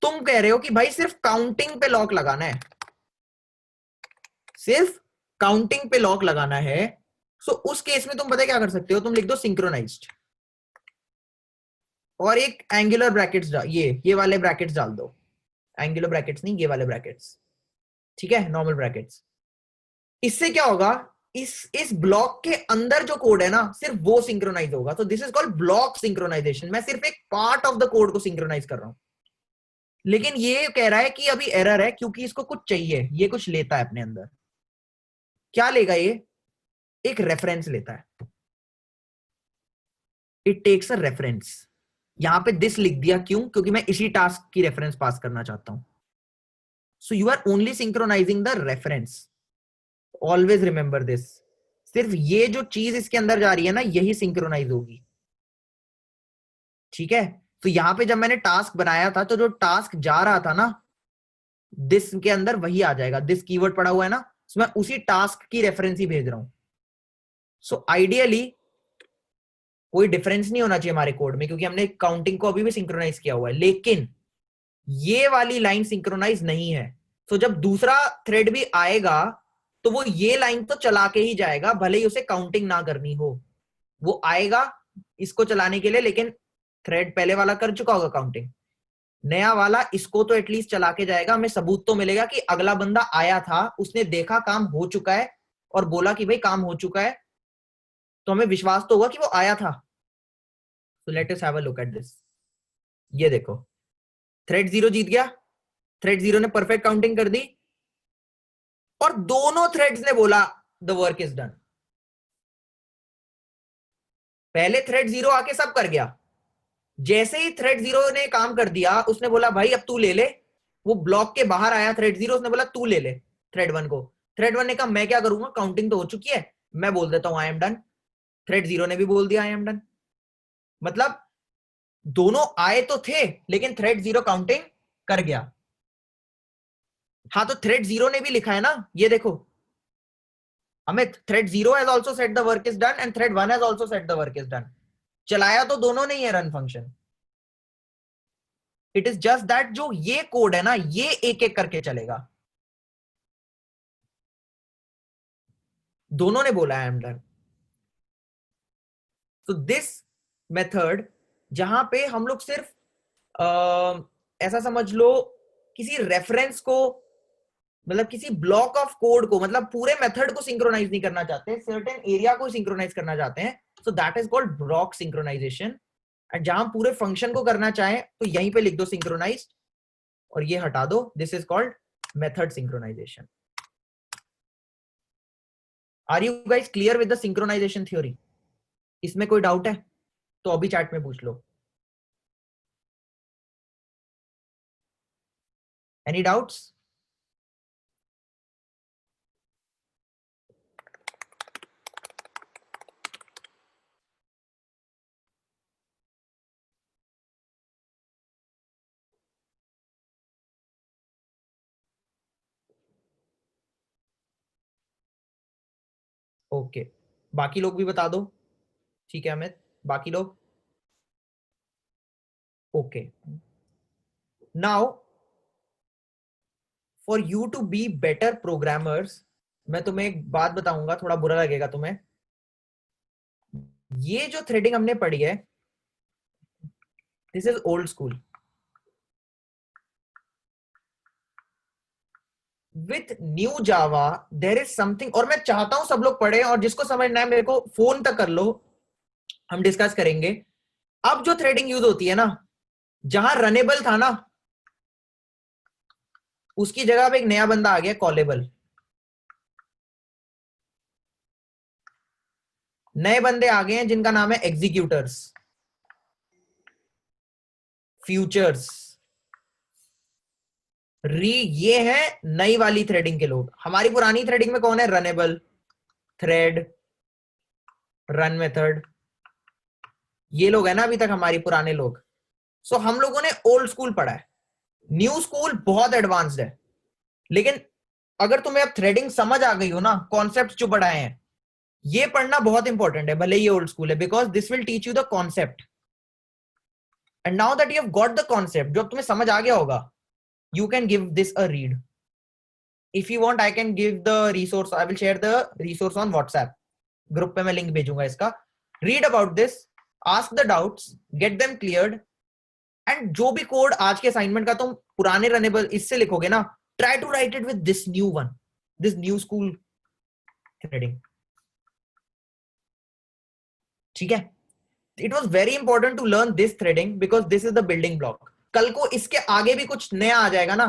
तुम कह रहे हो कि भाई सिर्फ काउंटिंग पे लॉक लगाना है, सिर्फ काउंटिंग पे लॉक लगाना है, सो उस केस में तुम पता क्या कर सकते हो, तुम लिख दो सिंक्रोनाइज्ड और एक एंगुलर ब्रैकेट्स, ये वाले ब्रैकेट्स डाल दो, एंगुलर ब्रैकेट्स नहीं, ये वाले ब्रैकेट्स, ठीक है, नॉर्मल ब्रैकेट्स। इससे क्या होगा, इस ब्लॉक के अंदर जो कोड है ना सिर्फ वो सिंक्रोनाइज होगा। तो this is called block synchronization. मैं सिर्फ एक पार्ट ऑफ द कोड को सिंक्रोनाइज कर रहा हूं, लेकिन ये कह रहा है कि अभी एरर है क्योंकि इसको कुछ चाहिए, ये कुछ लेता है अपने अंदर। क्या लेगा ये, एक रेफरेंस लेता है, इट टेक्स अ रेफरेंस। यहां पे दिस लिख दिया क्यों, क्योंकि मैं इसी टास्क की रेफरेंस पास करना चाहता हूं। So you are only synchronizing the reference, always remember this. सिर्फ ये जो चीज इसके अंदर जा रही है ना यही सिंक्रोनाइज होगी, ठीक है। तो यहां पे जब मैंने टास्क बनाया था तो जो टास्क जा रहा था ना दिस के अंदर वही आ जाएगा, दिस कीवर्ड पड़ा हुआ है ना, तो मैं उसी टास्क की रेफरेंस ही भेज रहा हूं। सो आइडियली कोई डिफरेंस नहीं होना चाहिए हमारे कोड में, क्योंकि हमने काउंटिंग को अभी भी सिंक्रोनाइज किया हुआ है, लेकिन ये वाली लाइन सिंक्रोनाइज नहीं है। तो जब दूसरा थ्रेड भी आएगा तो वो ये लाइन तो चला के ही जाएगा, भले ही उसे काउंटिंग ना करनी हो, वो आएगा इसको चलाने के लिए, लेकिन थ्रेड पहले वाला कर चुका होगा काउंटिंग, नया वाला इसको तो एटलीस्ट चला के जाएगा। हमें सबूत तो मिलेगा कि अगला बंदा आया था, उसने देखा काम हो चुका है और बोला कि भाई काम हो चुका है, तो हमें विश्वास तो होगा कि वो आया था। सो let us have a look at this. ये देखो, थ्रेड 0 जीत गया, थ्रेड 0 ने परफेक्ट काउंटिंग कर दी और दोनों थ्रेड्स ने बोला द वर्क इज डन। पहले थ्रेड 0 आके सब कर गया, जैसे ही थ्रेड 0 ने काम कर दिया उसने बोला भाई अब तू ले ले, वो ब्लॉक के बाहर आया थ्रेड 0, उसने बोला तू ले ले थ्रेड 1 को। थ्रेड 1 ने कहा मैं क्या करूंगा, काउंटिंग तो हो चुकी है, मैं बोल देता हूं आई एम डन। थ्रेड 0 ने भी बोल दिया आई एम डन। मतलब दोनों आए तो थे लेकिन थ्रेड 0 काउंटिंग कर गया। हाँ तो थ्रेड 0 ने भी लिखा है ना, ये देखो Amit, thread 0 has also set the work is done and thread 1 has also set the work is done. चलाया तो दोनों ने ही है run function. It is just that जो ये कोड है ना ये एक एक करके चलेगा, दोनों ने बोला आई एम डन। तो दिस मेथड जहां पे हम लोग सिर्फ ऐसा समझ लो किसी रेफरेंस को, मतलब किसी ब्लॉक ऑफ कोड को, मतलब पूरे मेथड को सिंक्रोनाइज नहीं करना चाहते, सर्टेन एरिया को सिंक्रोनाइज करना चाहते हैं, so that is called block synchronization. And जहां पूरे फंक्शन को करना चाहें तो यहीं पे लिख दो सिंक्रोनाइज और ये हटा दो, this is called method synchronization. Are you guys clear with the synchronization theory? इसमें कोई डाउट है तो अभी चैट में पूछ लो। Any doubts? ओके, बाकी लोग भी बता दो। ठीक है अमित, बाकी लोग? Okay, now for you to be better programmers, मैं तुम्हें एक बात बताऊंगा, थोड़ा बुरा लगेगा तुम्हें। ये जो थ्रेडिंग हमने पढ़ी है, this is old school. With new Java there is something, और मैं चाहता हूं सब लोग पढ़े, और जिसको समझना है मेरे को फोन तक कर लो, हम डिस्कस करेंगे। अब जो थ्रेडिंग यूज होती है ना, जहां रनेबल था ना, उसकी जगह पे एक नया बंदा आ गया, कॉलेबल। नए बंदे आ गए हैं जिनका नाम है एग्जीक्यूटर्स, फ्यूचर्स, री। ये है नई वाली थ्रेडिंग के लोग। हमारी पुरानी थ्रेडिंग में कौन है? रनेबल, थ्रेड, रन मेथड, ये लोग है ना अभी तक हमारी पुराने लोग। सो हम लोगों ने ओल्ड स्कूल पढ़ा है, न्यू स्कूल बहुत एडवांस्ड है। लेकिन अगर तुम्हें अब थ्रेडिंग समझ आ गई हो ना, कॉन्सेप्ट जो पढ़ाए हैं, ये पढ़ना बहुत इंपॉर्टेंट है, भले ये ओल्ड स्कूल है, because this will teach you the concept. And now that you have got the concept, जो अब तुम्हें समझ आ गया होगा, you can give this a read. If you want I can give the resource, I will share the resource on WhatsApp group पे, मैं link भेजूंगा इसका। Read about this, ask the doubts, get them cleared, and जो भी code आज के assignment का तुम पुराने रनेबल इससे लिखोगे ना, try to write it with this new one, this new school threading. ठीक है? It was very important to learn this threading because this is the building block. कल को इसके आगे भी कुछ नया आ जाएगा ना,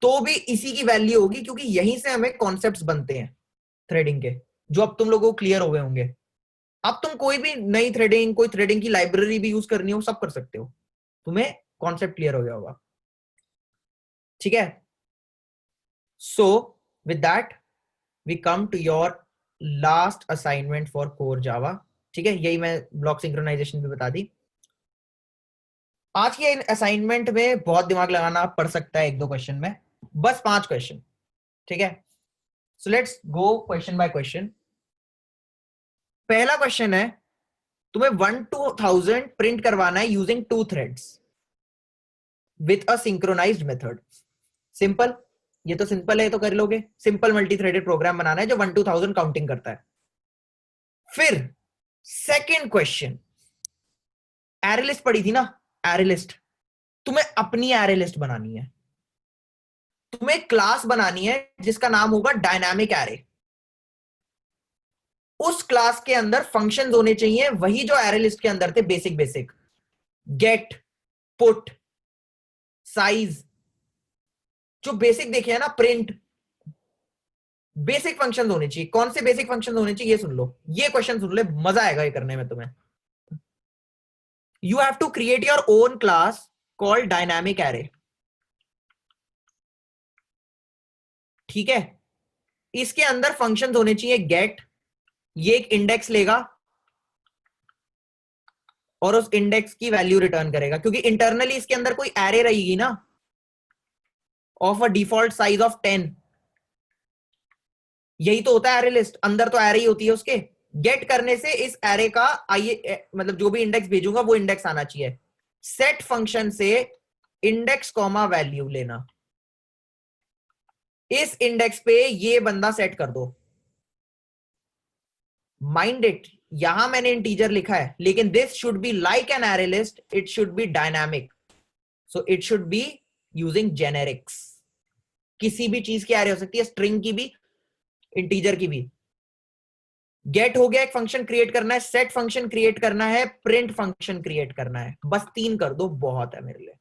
तो भी इसी की वैल्यू होगी, क्योंकि यहीं से हमें कॉन्सेप्ट्स बनते हैं थ्रेडिंग के, जो अब तुम लोगों को क्लियर हो गए होंगे। अब तुम कोई भी नई थ्रेडिंग, कोई थ्रेडिंग की लाइब्रेरी भी यूज करनी हो, सब कर सकते हो, तुम्हें कॉन्सेप्ट क्लियर हो गया होगा। ठीक है? So with that we come to your last assignment for core Java. ठीक है, यही मैं ब्लॉक सिंक्रोनाइजेशन भी बता दी। आज के असाइनमेंट में बहुत दिमाग लगाना पड़ सकता है, एक दो क्वेश्चन में, बस 5 क्वेश्चन। ठीक है? So let's go question by question. पहला क्वेश्चन है, तुम्हें 1 to 1000 प्रिंट करवाना है using 2 threads with a synchronized method. Simple, ये तो सिंपल है, ये तो कर लोगे। सिंपल मल्टी थ्रेडेड प्रोग्राम बनाना है जो 1 to 1000 काउंटिंग करता है। फिर सेकेंड क्वेश्चन, एरे लिस्ट पढ़ी थी ना, एरे लिस्ट, तुम्हें अपनी एरे लिस्ट बनानी है। तुम्हें क्लास बनानी है जिसका नाम होगा डायनामिक एरे। उस क्लास के अंदर फंक्शंस होने चाहिए वही जो एरे लिस्ट के अंदर थे, basic basic, get, put, size, जो बेसिक देखे है ना, प्रिंट, बेसिक फंक्शंस होने चाहिए। कौन से बेसिक फंक्शंस होने चाहिए, ये सुन लो, ये क्वेश्चन सुन ले, मजा आएगा ये करने में तुम्हें। You have to create your own class called dynamic array. ठीक है? इसके अंदर फंक्शंस होने चाहिए गेट, ये एक इंडेक्स लेगा और उस इंडेक्स की वैल्यू रिटर्न करेगा, क्योंकि इंटरनली इसके अंदर कोई एरे रहेगी ना of a default size of 10। यही तो होता है एरे लिस्ट, अंदर तो एरे ही होती है उसके। गेट करने से इस एरे का आइए, मतलब जो भी इंडेक्स भेजूंगा वो इंडेक्स आना चाहिए। सेट फंक्शन से इंडेक्स कॉमा वैल्यू लेना, इस इंडेक्स पे ये बंदा सेट कर दो। माइंड इट, यहां मैंने इंटीजर लिखा है, लेकिन this should be like an array list, it should be dynamic, so it should be using generics. किसी भी चीज की एरे हो सकती है, स्ट्रिंग की भी, इंटीजर की भी। गेट हो गया, एक फंक्शन क्रिएट करना है, सेट फंक्शन क्रिएट करना है, प्रिंट फंक्शन क्रिएट करना है, बस 3 कर दो, बहुत है मेरे लिए।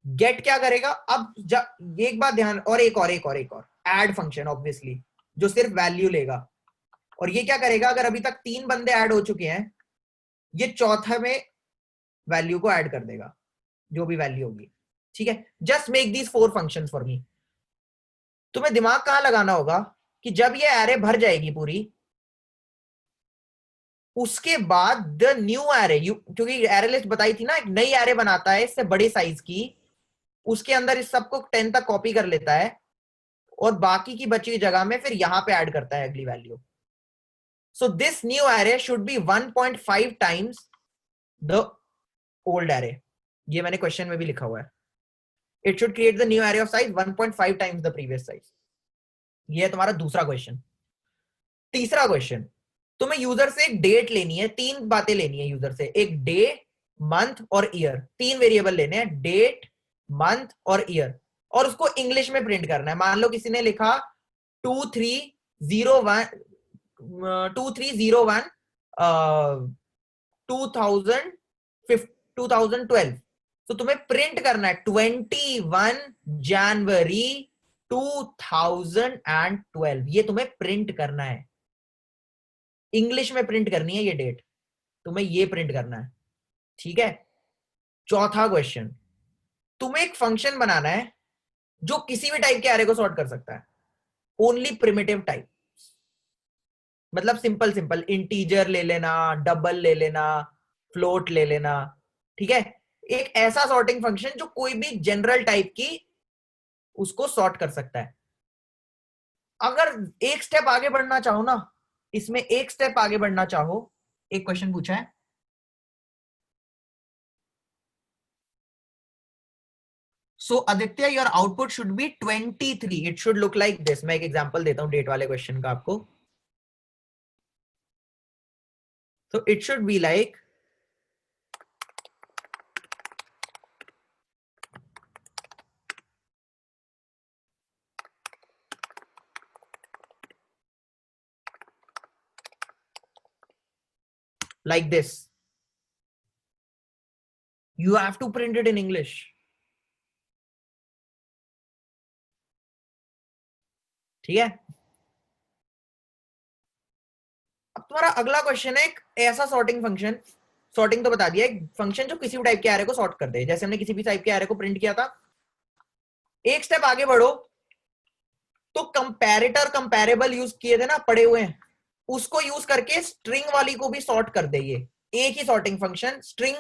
गेट क्या करेगा अब, एक बात ध्यान, और एक और ऐड फंक्शन ऑब्वियसली, जो सिर्फ वैल्यू लेगा। और ये क्या करेगा, अगर अभी तक 3 बंदे ऐड हो चुके हैं ये चौथा में वैल्यू को ऐड कर देगा, जो भी वैल्यू होगी, ठीक है। Just make these 4 functions for me. तुम्हें दिमाग कहां लगाना होगा कि जब ये एरे भर जाएगी पूरी, उसके बाद द न्यू एरे, क्योंकि एरे लिस्ट बताई थी ना, एक नई एरे बनाता है इससे बड़े साइज की, उसके अंदर इस सबको 10 तक कॉपी कर लेता है और बाकी की बची हुई जगह में फिर यहां पे ऐड करता है अगली value. So this new array should be 1.5 times the old array. ये मैंने क्वेश्चन में भी लिखा हुआ है। It should create the new array of size 1.5 times the previous size. ये है तुम्हारा दूसरा क्वेश्चन। तीसरा क्वेश्चन, तुम्हें यूजर से एक डेट लेनी है, 3 बातें लेनी है यूजर से, एक डे, मंथ और ईयर, 3 वेरिएबल लेने हैं, डेट, मंथ और ईयर, और उसको इंग्लिश में प्रिंट करना है। मान लो किसी ने लिखा 2301 2301 2012, तो तुम्हें प्रिंट करना है 21 जनवरी 2012। ये तुम्हें प्रिंट करना है, इंग्लिश में प्रिंट करनी है ये डेट, तुम्हें ये प्रिंट करना है, ठीक है। चौथा क्वेश्चन, तुम्हें एक फंक्शन बनाना है जो किसी भी टाइप के एरे को सॉर्ट कर सकता है, ओनली प्रिमिटिव टाइप, मतलब सिंपल सिंपल इंटीजर ले लेना, डबल ले लेना, फ्लोट ले लेना, ठीक है। एक ऐसा सॉर्टिंग फंक्शन जो कोई भी जनरल टाइप की उसको सॉर्ट कर सकता है। अगर एक स्टेप आगे बढ़ना चाहो ना, इसमें एक स्टेप आगे बढ़ना चाहो, एक क्वेश्चन पूछा है, so Aditya your output should be 23, it should look like this. मैं एक एग्जांपल देता हूं डेट वाले क्वेश्चन का आपको। तो it should be like this. You have to print it in English. ठीक है। अब तुम्हारा अगला क्वेश्चन है एक ऐसा सॉर्टिंग फंक्शन, सॉर्टिंग तो बता दिया, एक फंक्शन जो किसी भी टाइप के एरे को सॉर्ट कर दे, जैसे हमने किसी भी टाइप के एरे को प्रिंट किया था। एक स्टेप आगे बढ़ो तो कंपैरेटर कंपैरेबल यूज किए थे ना, पड़े हुए हैं, उसको यूज करके स्ट्रिंग वाली को भी सॉर्ट कर दे। ये एक ही सॉर्टिंग फंक्शन, स्ट्रिंग,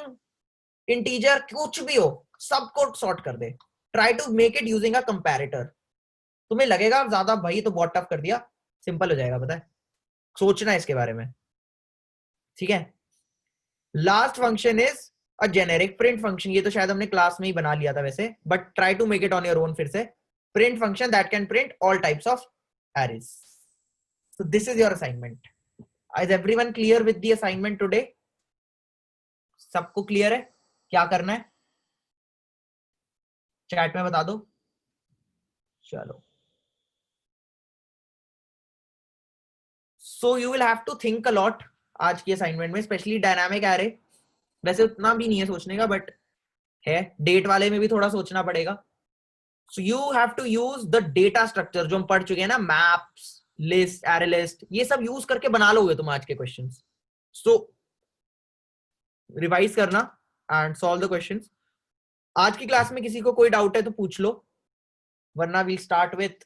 इंटीजर, कुछ भी हो, सबको सॉर्ट कर दे। Try to make it using a comparator. तुम्हें लगेगा ज्यादा भाई तो बहुत टफ कर दिया, सिंपल हो जाएगा, पता है, सोचना है इसके बारे में, ठीक है। Last function is a generic print function. ये तो शायद हमने क्लास में ही बना लिया था वैसे, but try to make it on your own फिर से। Print function that can print all types of arrays. So this is your assignment. Is everyone clear with the assignment today? सबको क्लियर है क्या करना है? चैट में बता दो। चलो, so you will have to think a lot आज की असाइनमेंट में, स्पेशली डायनामिक एरे। वैसे उतना भी नहीं है सोचने का, बट है, डेट वाले में भी थोड़ा सोचना पड़ेगा। So you have to use the data structure जो हम पढ़ चुके हैं ना, मैप्स, लिस्ट, एरे लिस्ट, ये सब यूज करके बना लोगे तुम आज के क्वेश्चंस। सो रिवाइज करना एंड सॉल्व द क्वेश्चंस। आज की क्लास में किसी को कोई डाउट है तो पूछ लो, वरना we start with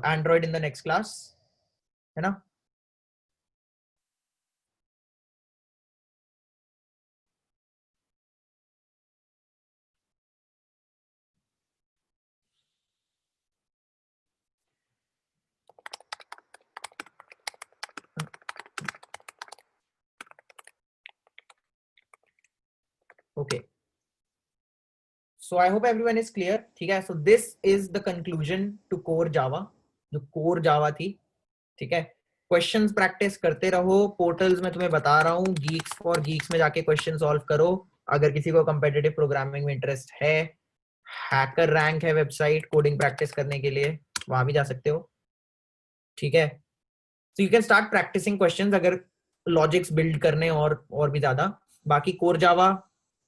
Android in the next class, है ना। Okay, so I hope everyone is clear, ठीक है। So this is the conclusion to core Java, जो कोर जावा थी, ठीक है। क्वेश्चंस प्रैक्टिस करते रहो, पोर्टल्स में तुम्हें बता रहा हूँ, गीक्स फॉर गीक्स में जाके क्वेश्चन सॉल्व करो। अगर किसी को कंपेटिटिव प्रोग्रामिंग में इंटरेस्ट है, हैकर रैंक है वेबसाइट कोडिंग प्रैक्टिस करने के लिए, वहां भी जा सकते हो, ठीक है। So you can start practicing questions अगर लॉजिक्स बिल्ड करने और भी ज्यादा। बाकी कोर जावा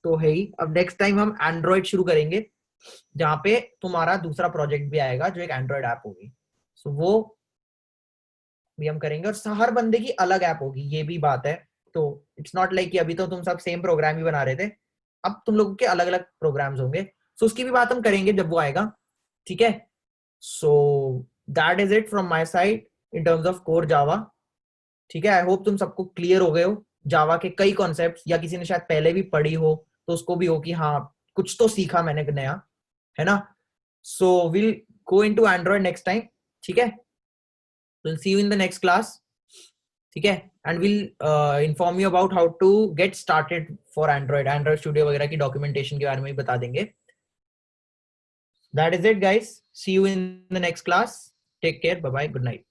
तो है ही। अब नेक्स्ट टाइम हम एंड्रॉइड शुरू करेंगे, जहां पे तुम्हारा दूसरा प्रोजेक्ट भी आएगा जो एक एंड्रॉइड ऐप होगी। सो वो भी हम करेंगे, और हर बंदे की अलग ऐप होगी, ये भी बात है। तो इट्स नॉट लाइक कि अभी तो तुम सब सेम प्रोग्राम ही बना रहे थे, अब तुम लोगों के अलग अलग प्रोग्राम्स होंगे, सो उसकी भी बात हम करेंगे जब वो आएगा, ठीक है। सो that is it from my side in terms of core Java, ठीक है। आई होप तुम सबको क्लियर हो गए हो जावा के कई कॉन्सेप्ट्स, या किसी ने शायद पहले भी पढ़ी हो तो उसको भी हो कि हाँ कुछ तो सीखा मैंने नया, है ना। So will go into Android next time, ठीक है। Will see you in the next class, ठीक है। And will inform you about how to get started for Android studio वगैरह की डॉक्यूमेंटेशन के बारे में भी बता देंगे। That is it guys, see you in the next class, take care, bye bye, good night.